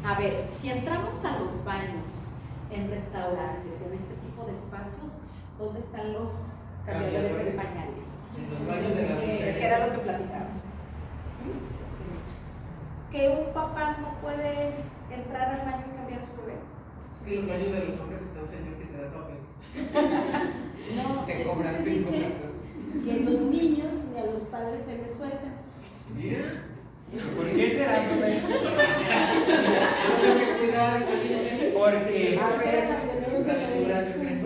A ver, si entramos a los baños, en restaurantes, en este tipo de espacios, ¿dónde están los cambiadores de pañales. En los baños de las mujeres. Que era lo que platicábamos. Que un papá no puede entrar al baño y cambiar a su bebé. Es que los baños de los hombres está un señor que te da papel. No, Te es cobran que se 5 dice pesos. que los niños ni a los padres se les sueltan. Mira. ¿Por qué será, Rubén? Porque A ver, La figura, yo creo.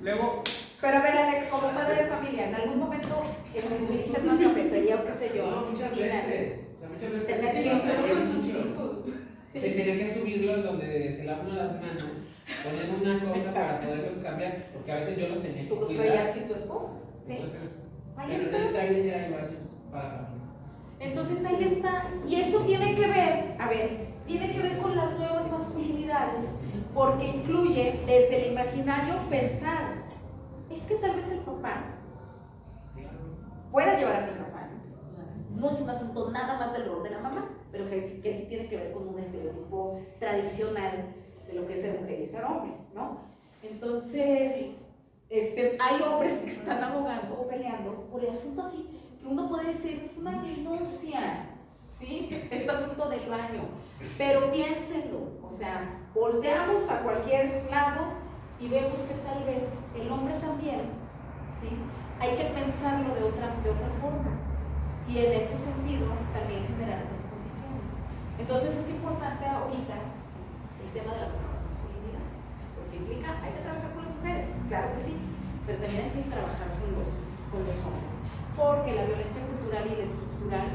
luego, Pero a ver, Alex, como padre de familia, ¿en algún momento estuviste en una cafetería o qué sé yo? No, muchas Sí, veces. O sea, muchas veces. Tener que hacer con sus ejercicio. hijos. Se tienen que subirlos donde se lavan las manos, poner una cosa para poderlos cambiar, porque a veces yo los tenía que Tú los cuidar. traías sin tu esposo. ¿Sí? Entonces, Ahí pero está. en Italia ya hay baños para familia. Entonces ahí está. Y eso tiene que ver, a ver, tiene que ver con las nuevas masculinidades, porque incluye desde el imaginario pensar, es que tal vez el papá pueda llevar a mi mamá. No es un asunto nada más del rol de la mamá, pero que sí tiene que ver con un estereotipo tradicional de lo que es ser mujer y ser hombre, ¿no? Entonces, hay hombres que están abogando o peleando por el asunto así, que uno puede decir, es una minucia, ¿sí? Este asunto del baño, pero piénsenlo, o sea, volteamos a cualquier lado y vemos que tal vez el hombre también, ¿sí? Hay que pensarlo de otra forma. Y en ese sentido también generar otras condiciones. Entonces es importante ahorita el tema de las nuevas masculinidades. Entonces, ¿qué implica? Hay que trabajar con las mujeres, claro que sí, pero también hay que trabajar con los hombres. Porque la violencia cultural y la estructural,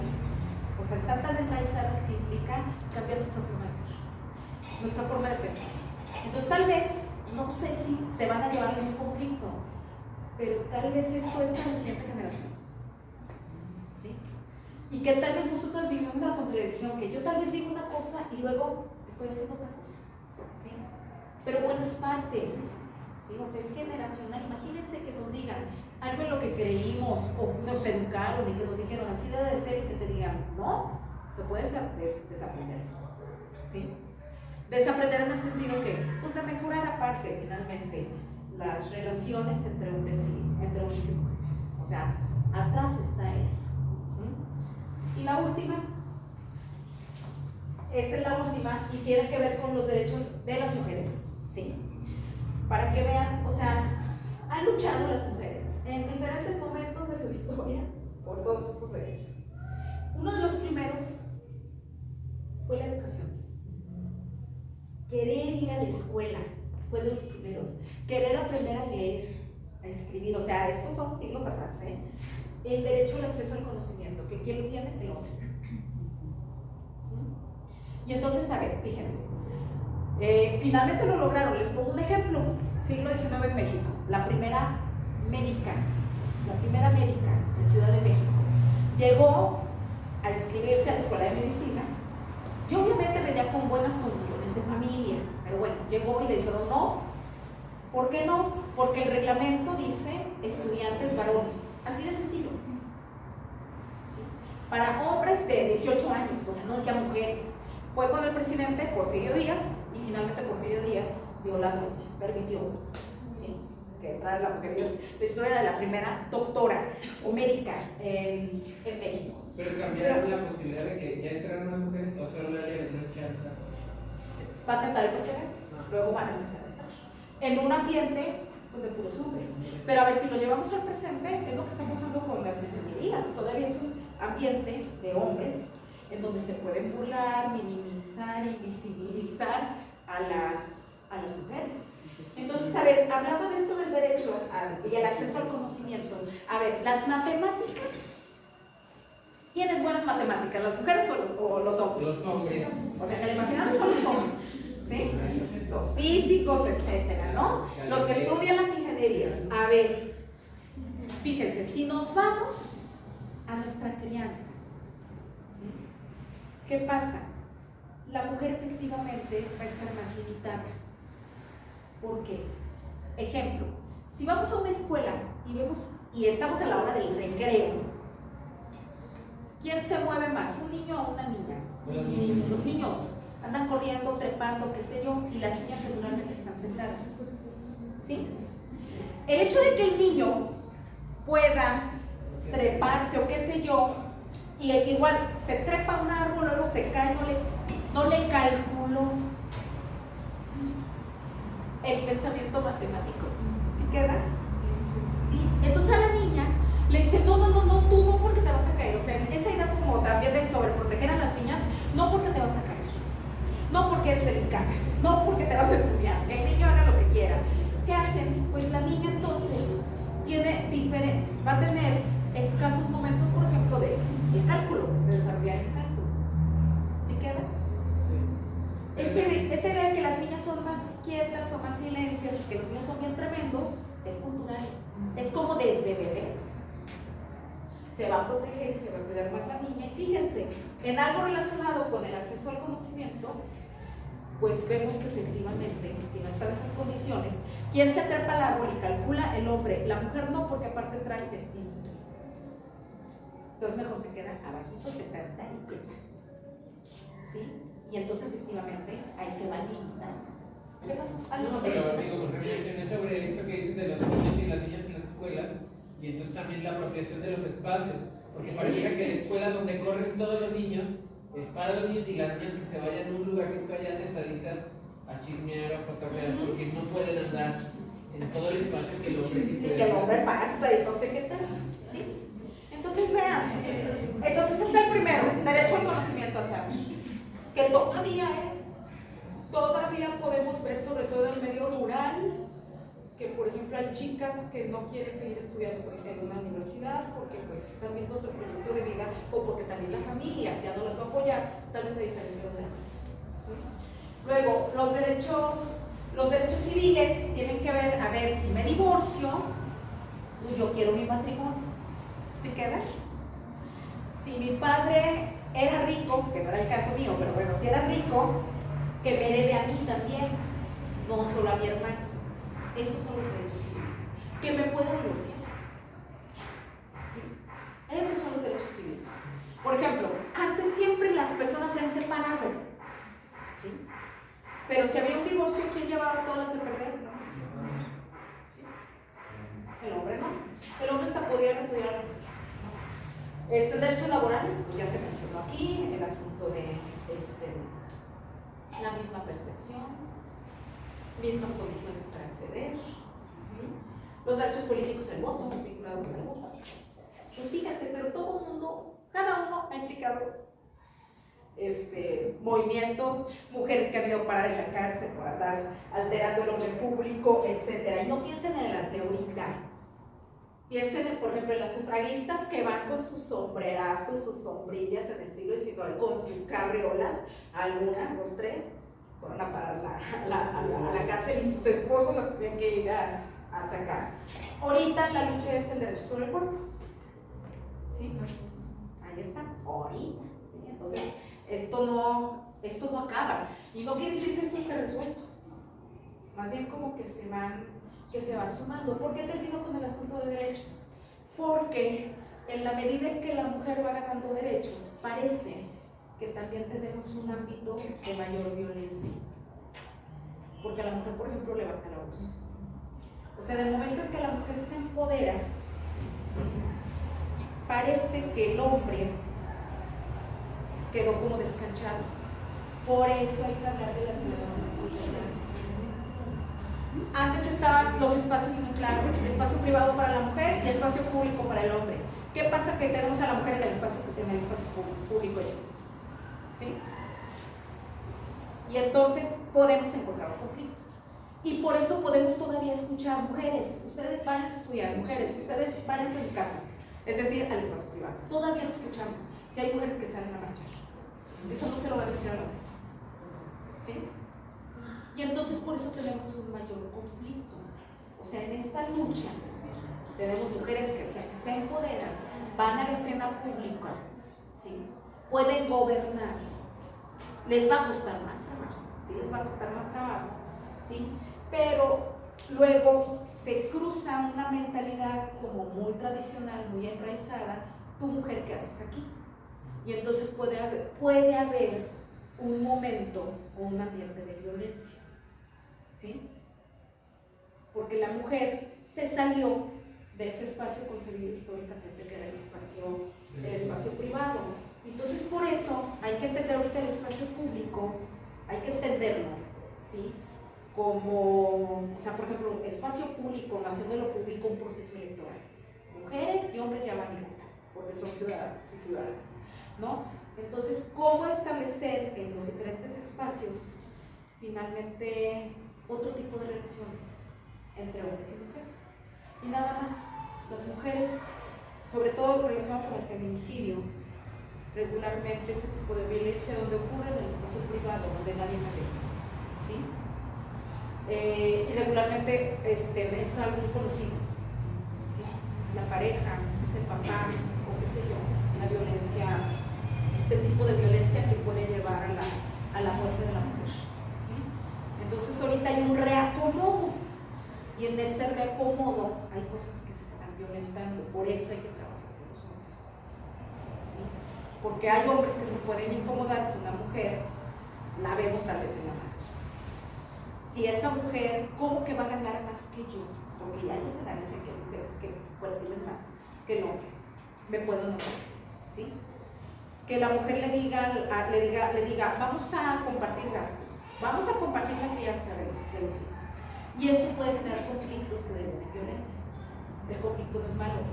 o sea, están tan enraizadas que implica cambiar nuestra forma de ser, nuestra forma de pensar. Entonces tal vez, no sé si se van a llevar en un conflicto, pero tal vez esto es para la siguiente generación. Y que tal vez nosotros vivimos una contradicción, que yo tal vez digo una cosa y luego estoy haciendo otra cosa, ¿sí? Pero bueno, es parte, ¿sí? O sea, es generacional. Imagínense que nos digan algo en lo que creímos o nos educaron y que nos dijeron así debe de ser y que te digan, no, se puede desaprender, ¿sí? Desaprender en el sentido que, pues de mejorar aparte, finalmente, las relaciones entre hombres y mujeres. O sea, atrás está eso. Y la última, esta es la última y tiene que ver con los derechos de las mujeres, ¿sí? Para que vean, o sea, han luchado las mujeres en diferentes momentos de su historia por todos estos derechos. Uno de los primeros fue la educación. Querer ir a la escuela fue de los primeros. Querer aprender a leer, a escribir, o sea, estos son siglos atrás, ¿eh? El derecho al acceso al conocimiento, que ¿quién lo tiene? El hombre. Y entonces, a ver, fíjense, finalmente lo lograron. Les pongo un ejemplo, siglo XIX en México, la primera médica en Ciudad de México, llegó a inscribirse a la escuela de medicina y obviamente venía con buenas condiciones de familia, pero bueno, llegó y le dijeron no. ¿Por qué no? Porque el reglamento dice estudiantes varones. Así de sencillo. ¿Sí? Para hombres de 18 años, o sea, no decía mujeres. Fue con el presidente Porfirio Díaz y finalmente Porfirio Díaz dio la anuencia, permitió, ¿sí?, que entrara la mujer. La historia de la primera doctora o médica en México. Pero cambiaron la posibilidad de que ya entraran las mujeres o solo haya una chance. Va a sentar el presidente, luego van a empezar a entrar. En un ambiente pues de puros hombres. Pero a ver, si lo llevamos al presente, es lo que está pasando con las ingenierías. Todavía es un ambiente de hombres en donde se pueden burlar, minimizar, invisibilizar a las mujeres. Entonces, a ver, hablando de esto del derecho y el acceso al conocimiento, a ver, las matemáticas, ¿quién es bueno en matemáticas? ¿Las mujeres o los hombres? Los hombres. O sea, en el imaginario son los hombres, ¿sí? Los físicos, etcétera, ¿no? Los que estudian las ingenierías. A ver, fíjense, si nos vamos a nuestra crianza, ¿qué pasa? La mujer efectivamente va a estar más limitada. ¿Por qué? Ejemplo, si vamos a una escuela y estamos a la hora del recreo, ¿quién se mueve más? ¿Un niño o una niña? Los niños andan corriendo, trepando, qué sé yo, y las niñas regularmente están sentadas. ¿Sí? El hecho de que el niño pueda treparse o qué sé yo, y igual se trepa a un árbol, luego se cae, no le calculo el pensamiento matemático. ¿Sí queda? ¿Sí? Entonces a la niña le dice, no, tú no porque te vas a caer. O sea, esa idea como también de sobreproteger a las niñas, no porque te vas a caer, no porque eres delicada, no porque te vas a ensuciar, que el niño haga lo que quiera. ¿Qué hacen? Pues la niña entonces va a tener escasos momentos, por ejemplo, de cálculo, de desarrollar el cálculo. ¿Sí queda? Sí. Esa idea de que las niñas son más quietas o más silencias y que los niños son bien tremendos es cultural. Es como desde bebés se va a proteger y se va a cuidar más la niña. Y fíjense, en algo relacionado con el acceso al conocimiento, pues vemos que efectivamente, si no están esas condiciones, ¿quién se trepa al árbol y calcula? El hombre. La mujer no, porque aparte trae vestido. Entonces mejor se queda abajito, sentada y quieta. ¿Sí? Y entonces efectivamente ahí se va limitando. ¿Qué pasó? No, pero digo, porque mencioné sobre esto que dices de los niños y las niñas en las escuelas, y entonces también la apropiación de los espacios, porque pareciera que la escuela donde corren todos los niños es para los niños y las niñas que se vayan a un lugarcito allá sentaditas a chismear o a cotorrear, porque no pueden andar en todo el espacio que el hombre sí puede. Y que el hombre pasa y no sé qué tal. ¿Sí? Entonces vean, entonces este es el primero, derecho al conocimiento al saber, que todavía podemos ver, sobre todo en el medio rural, que por ejemplo hay chicas que no quieren seguir estudiando en una universidad porque pues están viendo otro proyecto de vida o porque también la familia ya no las va a apoyar, tal vez a diferencia de otra. Luego, los derechos civiles tienen que ver, a ver, si me divorcio, pues yo quiero mi matrimonio. ¿Sí queda? Si mi padre era rico, que no era el caso mío, pero bueno, si era rico, que me herede a mí también, no solo a mi hermano. Esos son los derechos civiles. Que me pueda divorciar. ¿Sí? Esos son los derechos civiles. Por ejemplo, antes siempre las personas se han separado. ¿Sí? Pero si había un divorcio, ¿quién llevaba todas las de perder? ¿No? ¿Sí? El hombre no. El hombre hasta podía repudiar a la mujer. Derechos laborales, pues ya se mencionó aquí, el asunto de la misma percepción, mismas condiciones para acceder. Los derechos políticos, el voto, vinculado con el voto. Pues fíjense, pero todo el mundo, cada uno ha implicado movimientos, mujeres que han ido a parar en la cárcel por andar alterando el orden público, etc. Y no piensen en las de ahorita. Piensen, por ejemplo, en las sufragistas que van con sus sombrerazos, sus sombrillas en el siglo XIX, con sus carriolas, algunas, 2, 3, fueron a parar a la cárcel y sus esposos las tenían que ir a sacar. Ahorita la lucha es el derecho sobre el cuerpo. ¿Sí? Ahí está, ahorita. Entonces, esto no acaba. Y no quiere decir que esto esté resuelto. Más bien como que se van sumando. ¿Por qué termino con el asunto de derechos? Porque en la medida en que la mujer va ganando derechos, parece que también tenemos un ámbito de mayor violencia. Porque a la mujer, por ejemplo, levanta la voz. O sea, en el momento en que la mujer se empodera, parece que el hombre quedó como descanchado. Por eso hay que hablar de las nuevas masculinidades. Antes estaban los espacios muy claros, el espacio privado para la mujer y el espacio público para el hombre. ¿Qué pasa? Que tenemos a la mujer en el espacio público ya. ¿Sí? Y entonces podemos encontrar un conflicto. Y por eso podemos todavía escuchar mujeres. Ustedes vayan a estudiar, mujeres, ustedes vayan a su casa. Es decir, al espacio privado. Todavía lo escuchamos. Si hay mujeres que salen a marchar. Eso no se lo va a decir al hombre. ¿Sí? Y entonces por eso tenemos un mayor conflicto. O sea, en esta lucha tenemos mujeres que se empoderan, van a la escena pública, ¿sí? Pueden gobernar, les va a costar más trabajo, ¿sí? Les va a costar más trabajo, ¿sí? Pero luego se cruza una mentalidad como muy tradicional, muy enraizada. ¿Tú, mujer, qué haces aquí? Y entonces puede haber un momento o un ambiente de violencia. ¿Sí? Porque la mujer se salió de ese espacio concebido históricamente que era el espacio privado. Entonces, por eso hay que entender ahorita el espacio público, hay que entenderlo, ¿sí? Como, o sea, por ejemplo, espacio público, nación de lo público, un proceso electoral. Mujeres y hombres ya van a votar, porque son ciudadanos y ciudadanas, ¿no? Entonces, ¿cómo establecer en los diferentes espacios, finalmente, otro tipo de relaciones entre hombres y mujeres? Y nada más, las mujeres, sobre todo relacionado con el feminicidio, regularmente ese tipo de violencia donde ocurre en el espacio privado, donde nadie me ve, ¿sí? Y regularmente es algo muy conocido, ¿sí? La pareja, es el papá, o qué sé yo, la violencia, este tipo de violencia que puede llevar a la muerte de la mujer, ¿sí? Entonces ahorita hay un reacomodo, y en ese reacomodo hay cosas que se están violentando, por eso hay que trabajar con los hombres, ¿sí? Porque hay hombres que se pueden incomodar si una mujer la vemos tal vez en la marcha. Si esa mujer, ¿cómo que va a ganar más que yo? Porque ya hay escenarios en que hay mujeres que perciben más que el hombre. Me puedo notar, ¿sí? Que la mujer le diga, vamos a compartir gastos, vamos a compartir la crianza de los hijos. Y eso puede generar conflictos que derivan en violencia. El conflicto no es malo,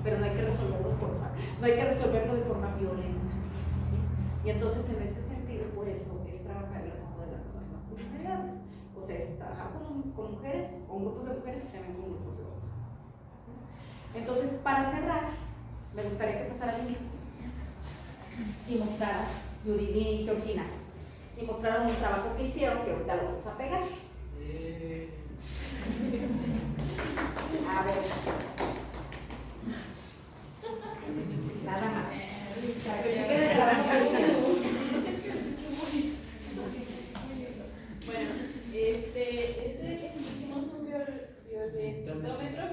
pero no hay que resolverlo de forma violenta, ¿sí? Y entonces en ese sentido, por eso es trabajar el asunto de las masculinidades. O sea, es trabajar con mujeres, con grupos de mujeres y también con grupos de hombres. Entonces, para cerrar, me gustaría que pasara Lili y mostraras, Judith y Georgina, y mostraran un trabajo que hicieron, que ahorita lo vamos a pegar. A ver. Nada más. Para que se quede grabando. Bueno, hicimos un violentómetro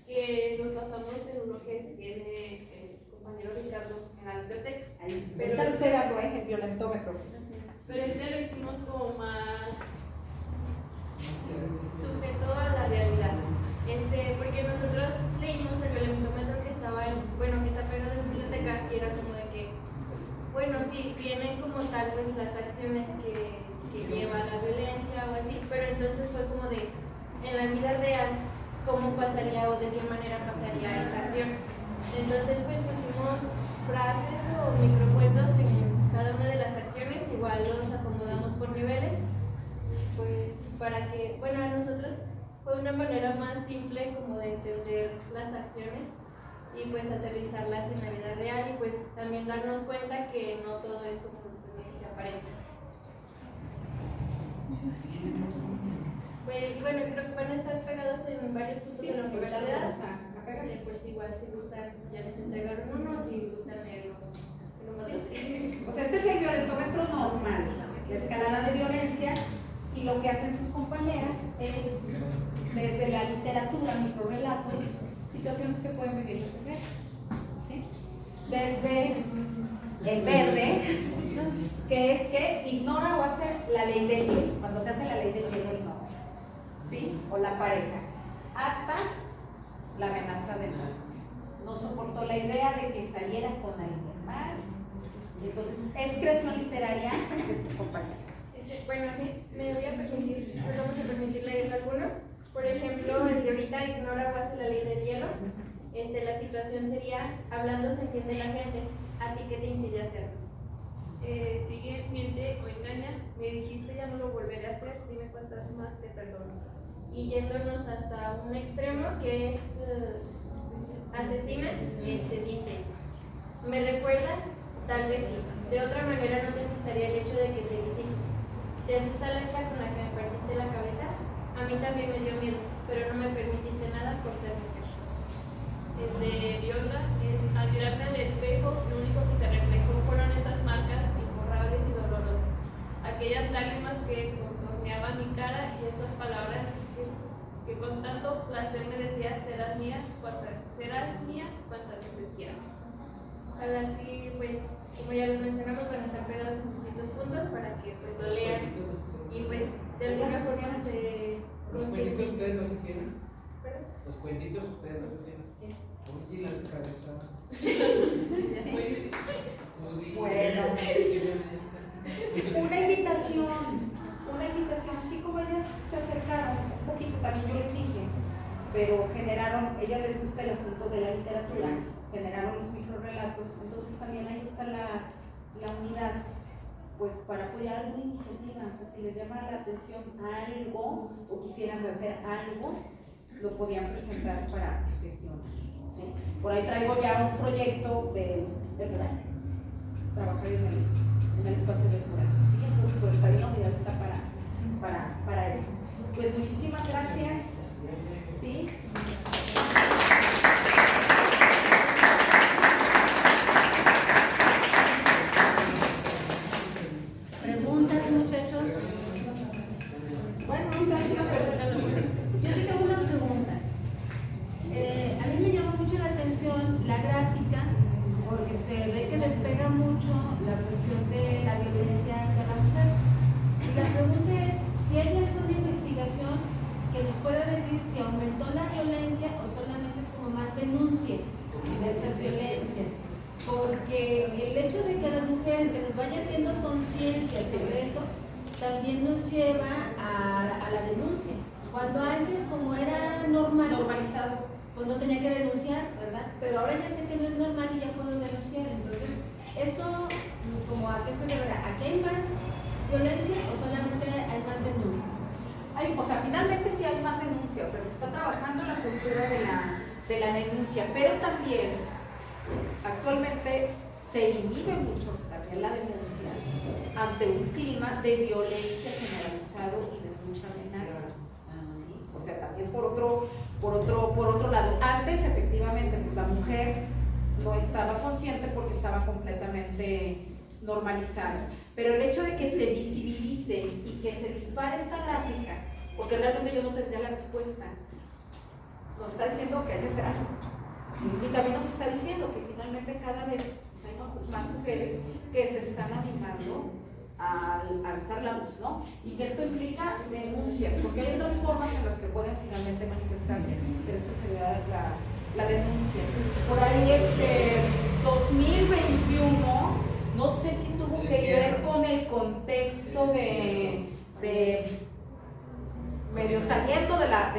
que nos basamos en uno que tiene el compañero Ricardo en la biblioteca. Pero está usted dando el violentómetro. Pero lo hicimos como más sujeto a la realidad. Porque nosotros leímos el violentómetro que está pegado en la biblioteca y era como de que, bueno, sí, vienen como tal pues las acciones que lleva la violencia o así, pero entonces fue como de, en la vida real, cómo pasaría o de qué manera pasaría esa acción. Entonces pues pusimos frases o microcuentos en cada una de las acciones, igual los acomodamos por niveles, pues para que, bueno, a nosotros fue una manera más simple como de entender las acciones y pues aterrizarlas en la vida real y pues también darnos cuenta que no todo es como lo que se aparenta. Pues, y bueno, creo que van a estar pegados en varios puntos de la universidad. Pues igual si gustan, ya les entregaron uno, si gustan leerlo. O sea, este es el violentómetro normal, la escalada de violencia, y lo que hacen sus compañeras es, desde la literatura, microrelatos, situaciones que pueden vivir las mujeres, ¿sí? Desde el verde, que es que ignora o hace la ley del hielo, cuando te hace la ley del hielo ignora, ¿sí? O la pareja, hasta la amenaza de muerte. No soportó la idea de que saliera con alguien más. Entonces, es creación literaria de sus compañeras. Bueno, sí, me voy a permitir, pues vamos a permitir leer algunos. Por ejemplo, el de ahorita ignora o hace la ley del hielo. La situación sería, hablando se entiende la gente, ¿a ti qué te impide hacerlo? Sigue, miente o engaña, me dijiste ya no lo volveré a hacer, dime cuántas más te perdono. Y yéndonos hasta un extremo que es asesina, dice, ¿me recuerdas? Tal vez sí, de otra manera no te asustaría el hecho de que te visite. ¿Te asusta la hacha con la que me partiste la cabeza? A mí también me dio miedo, pero no me permitiste nada por ser mujer. El de Viola es, al mirarme al espejo, lo único que se reflejó fueron esas marcas imborrables y dolorosas. Aquellas lágrimas que contorneaban mi cara y esas palabras que con tanto placer me decías, serás mía cuantas veces quieras. Ojalá sí, pues, como ya lo mencionamos, van a estar pegados en distintos puntos para que pues lo lean y pues de alguna forma se ¿Los cuentos ustedes los hicieron? Los cuentitos ustedes los hacían. Oye, las cabezas. Bueno, una invitación, así como ellas se acercaron un poquito, también yo les dije, pero generaron, ellas les gusta el asunto de la literatura, generaron los microrelatos, entonces también ahí está la unidad, pues para apoyar alguna iniciativa, o sea, si les llama la atención algo o quisieran hacer algo, lo podían presentar para gestionar. ¿Sí? Por ahí traigo ya un proyecto del rural, trabajar en el espacio del rural. ¿Sí? Entonces, bueno, también la unidad está para eso. Pues muchísimas gracias. ¿Sí? ¿Preguntas, muchachos? Bueno, no sé, Yo sí tengo una pregunta. A mí me llama mucho la atención la gráfica porque se ve que despega mucho la cuestión de la violencia hacia la mujer. Y la pregunta es si hay alguna investigación que nos pueda decir si aumentó la violencia o solamente es como más denuncia de esas violencias. Porque el hecho de que a las mujeres se nos vaya haciendo conciencia sobre eso también nos lleva a la denuncia. Cuando antes, como era normalizado, pues no tenía que denunciar, ¿verdad? Pero ahora ya sé que no es normal y ya puedo denunciar. Entonces, ¿eso como a qué se deberá? ¿A qué hay más violencia o solamente hay más denuncia? o sea, finalmente sí hay más denuncia, o sea, se está trabajando la cultura de la denuncia, pero también actualmente se inhibe mucho también la denuncia ante un clima de violencia generalizado y de mucha amenaza. ¿Sí? O sea, también por otro lado. Antes, efectivamente, pues la mujer no estaba consciente porque estaba completamente normalizada. Pero el hecho de que se visibilice y que se dispare esta gráfica, porque realmente yo no tendría la respuesta, nos está diciendo que hay que hacer algo. ¿Sí? Y también nos está diciendo que finalmente cada vez hay más mujeres que se están animando a alzar la voz, ¿no? Y que esto implica denuncias, porque hay otras formas en las que pueden finalmente manifestarse, pero esta sería la denuncia. Por ahí 2021, no sé si tuvo que ver con el contexto de medio saliendo de la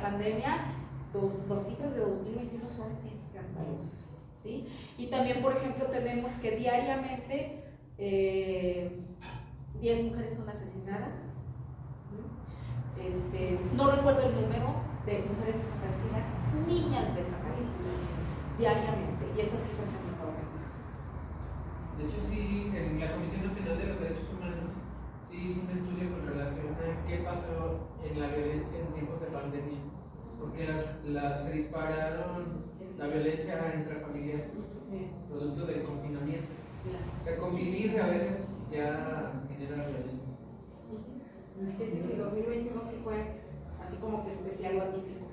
pandemia. Las cifras de 2021 son escandalosas, ¿sí? Y también, por ejemplo, tenemos que diariamente 10 mujeres son asesinadas. No recuerdo el número de mujeres desaparecidas, niñas desaparecidas diariamente, y esa cifra también va a aumentar. De hecho, sí, en la Comisión Nacional de los Derechos Humanos sí hizo un estudio con relación a qué pasó en la violencia en tiempos de pandemia, porque se dispararon la violencia intrafamiliar, producto del confinamiento. O sea, convivir a veces ya genera violencia. Sí, 2021 sí fue así como que especial o atípico.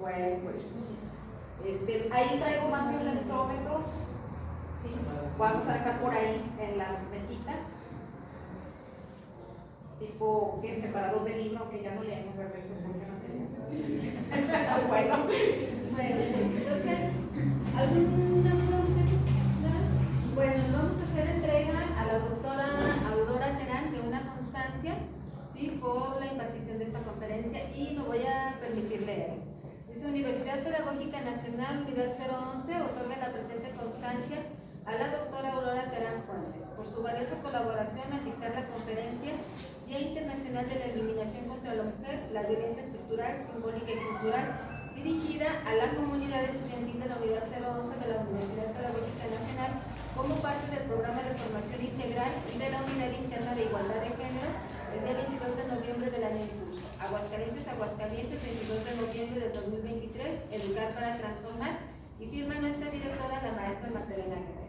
Bueno, pues ahí traigo más violentómetros. ¿Sí? Vamos a dejar por ahí en las mesitas. Tipo, ¿qué? Separador del libro, que ya no leemos, ¿verdad? Bueno, pues entonces, ¿alguna duda, muchachos? ¿No? Bueno, vamos a hacer entrega a la doctora Aurora Terán de una constancia, ¿sí? Por la impartición de esta conferencia, y me voy a permitir leer. Dice: Universidad Pedagógica Nacional, Unidad 011, otorga la presente constancia a la doctora Aurora Terán Fuentes por su valiosa colaboración al dictar la conferencia Día Internacional de la Eliminación contra la Mujer, la Violencia Estructural, Simbólica y Cultural, dirigida a la comunidad estudiantil de la Unidad 011 de la Universidad Pedagógica Nacional como parte del programa de formación integral y de la Unidad Interna de Igualdad de Género el día 22 de noviembre del año en curso. Aguascalientes, 22 de noviembre de 2023, Educar para Transformar, y firma nuestra directora, la maestra Magdalena Guerrero.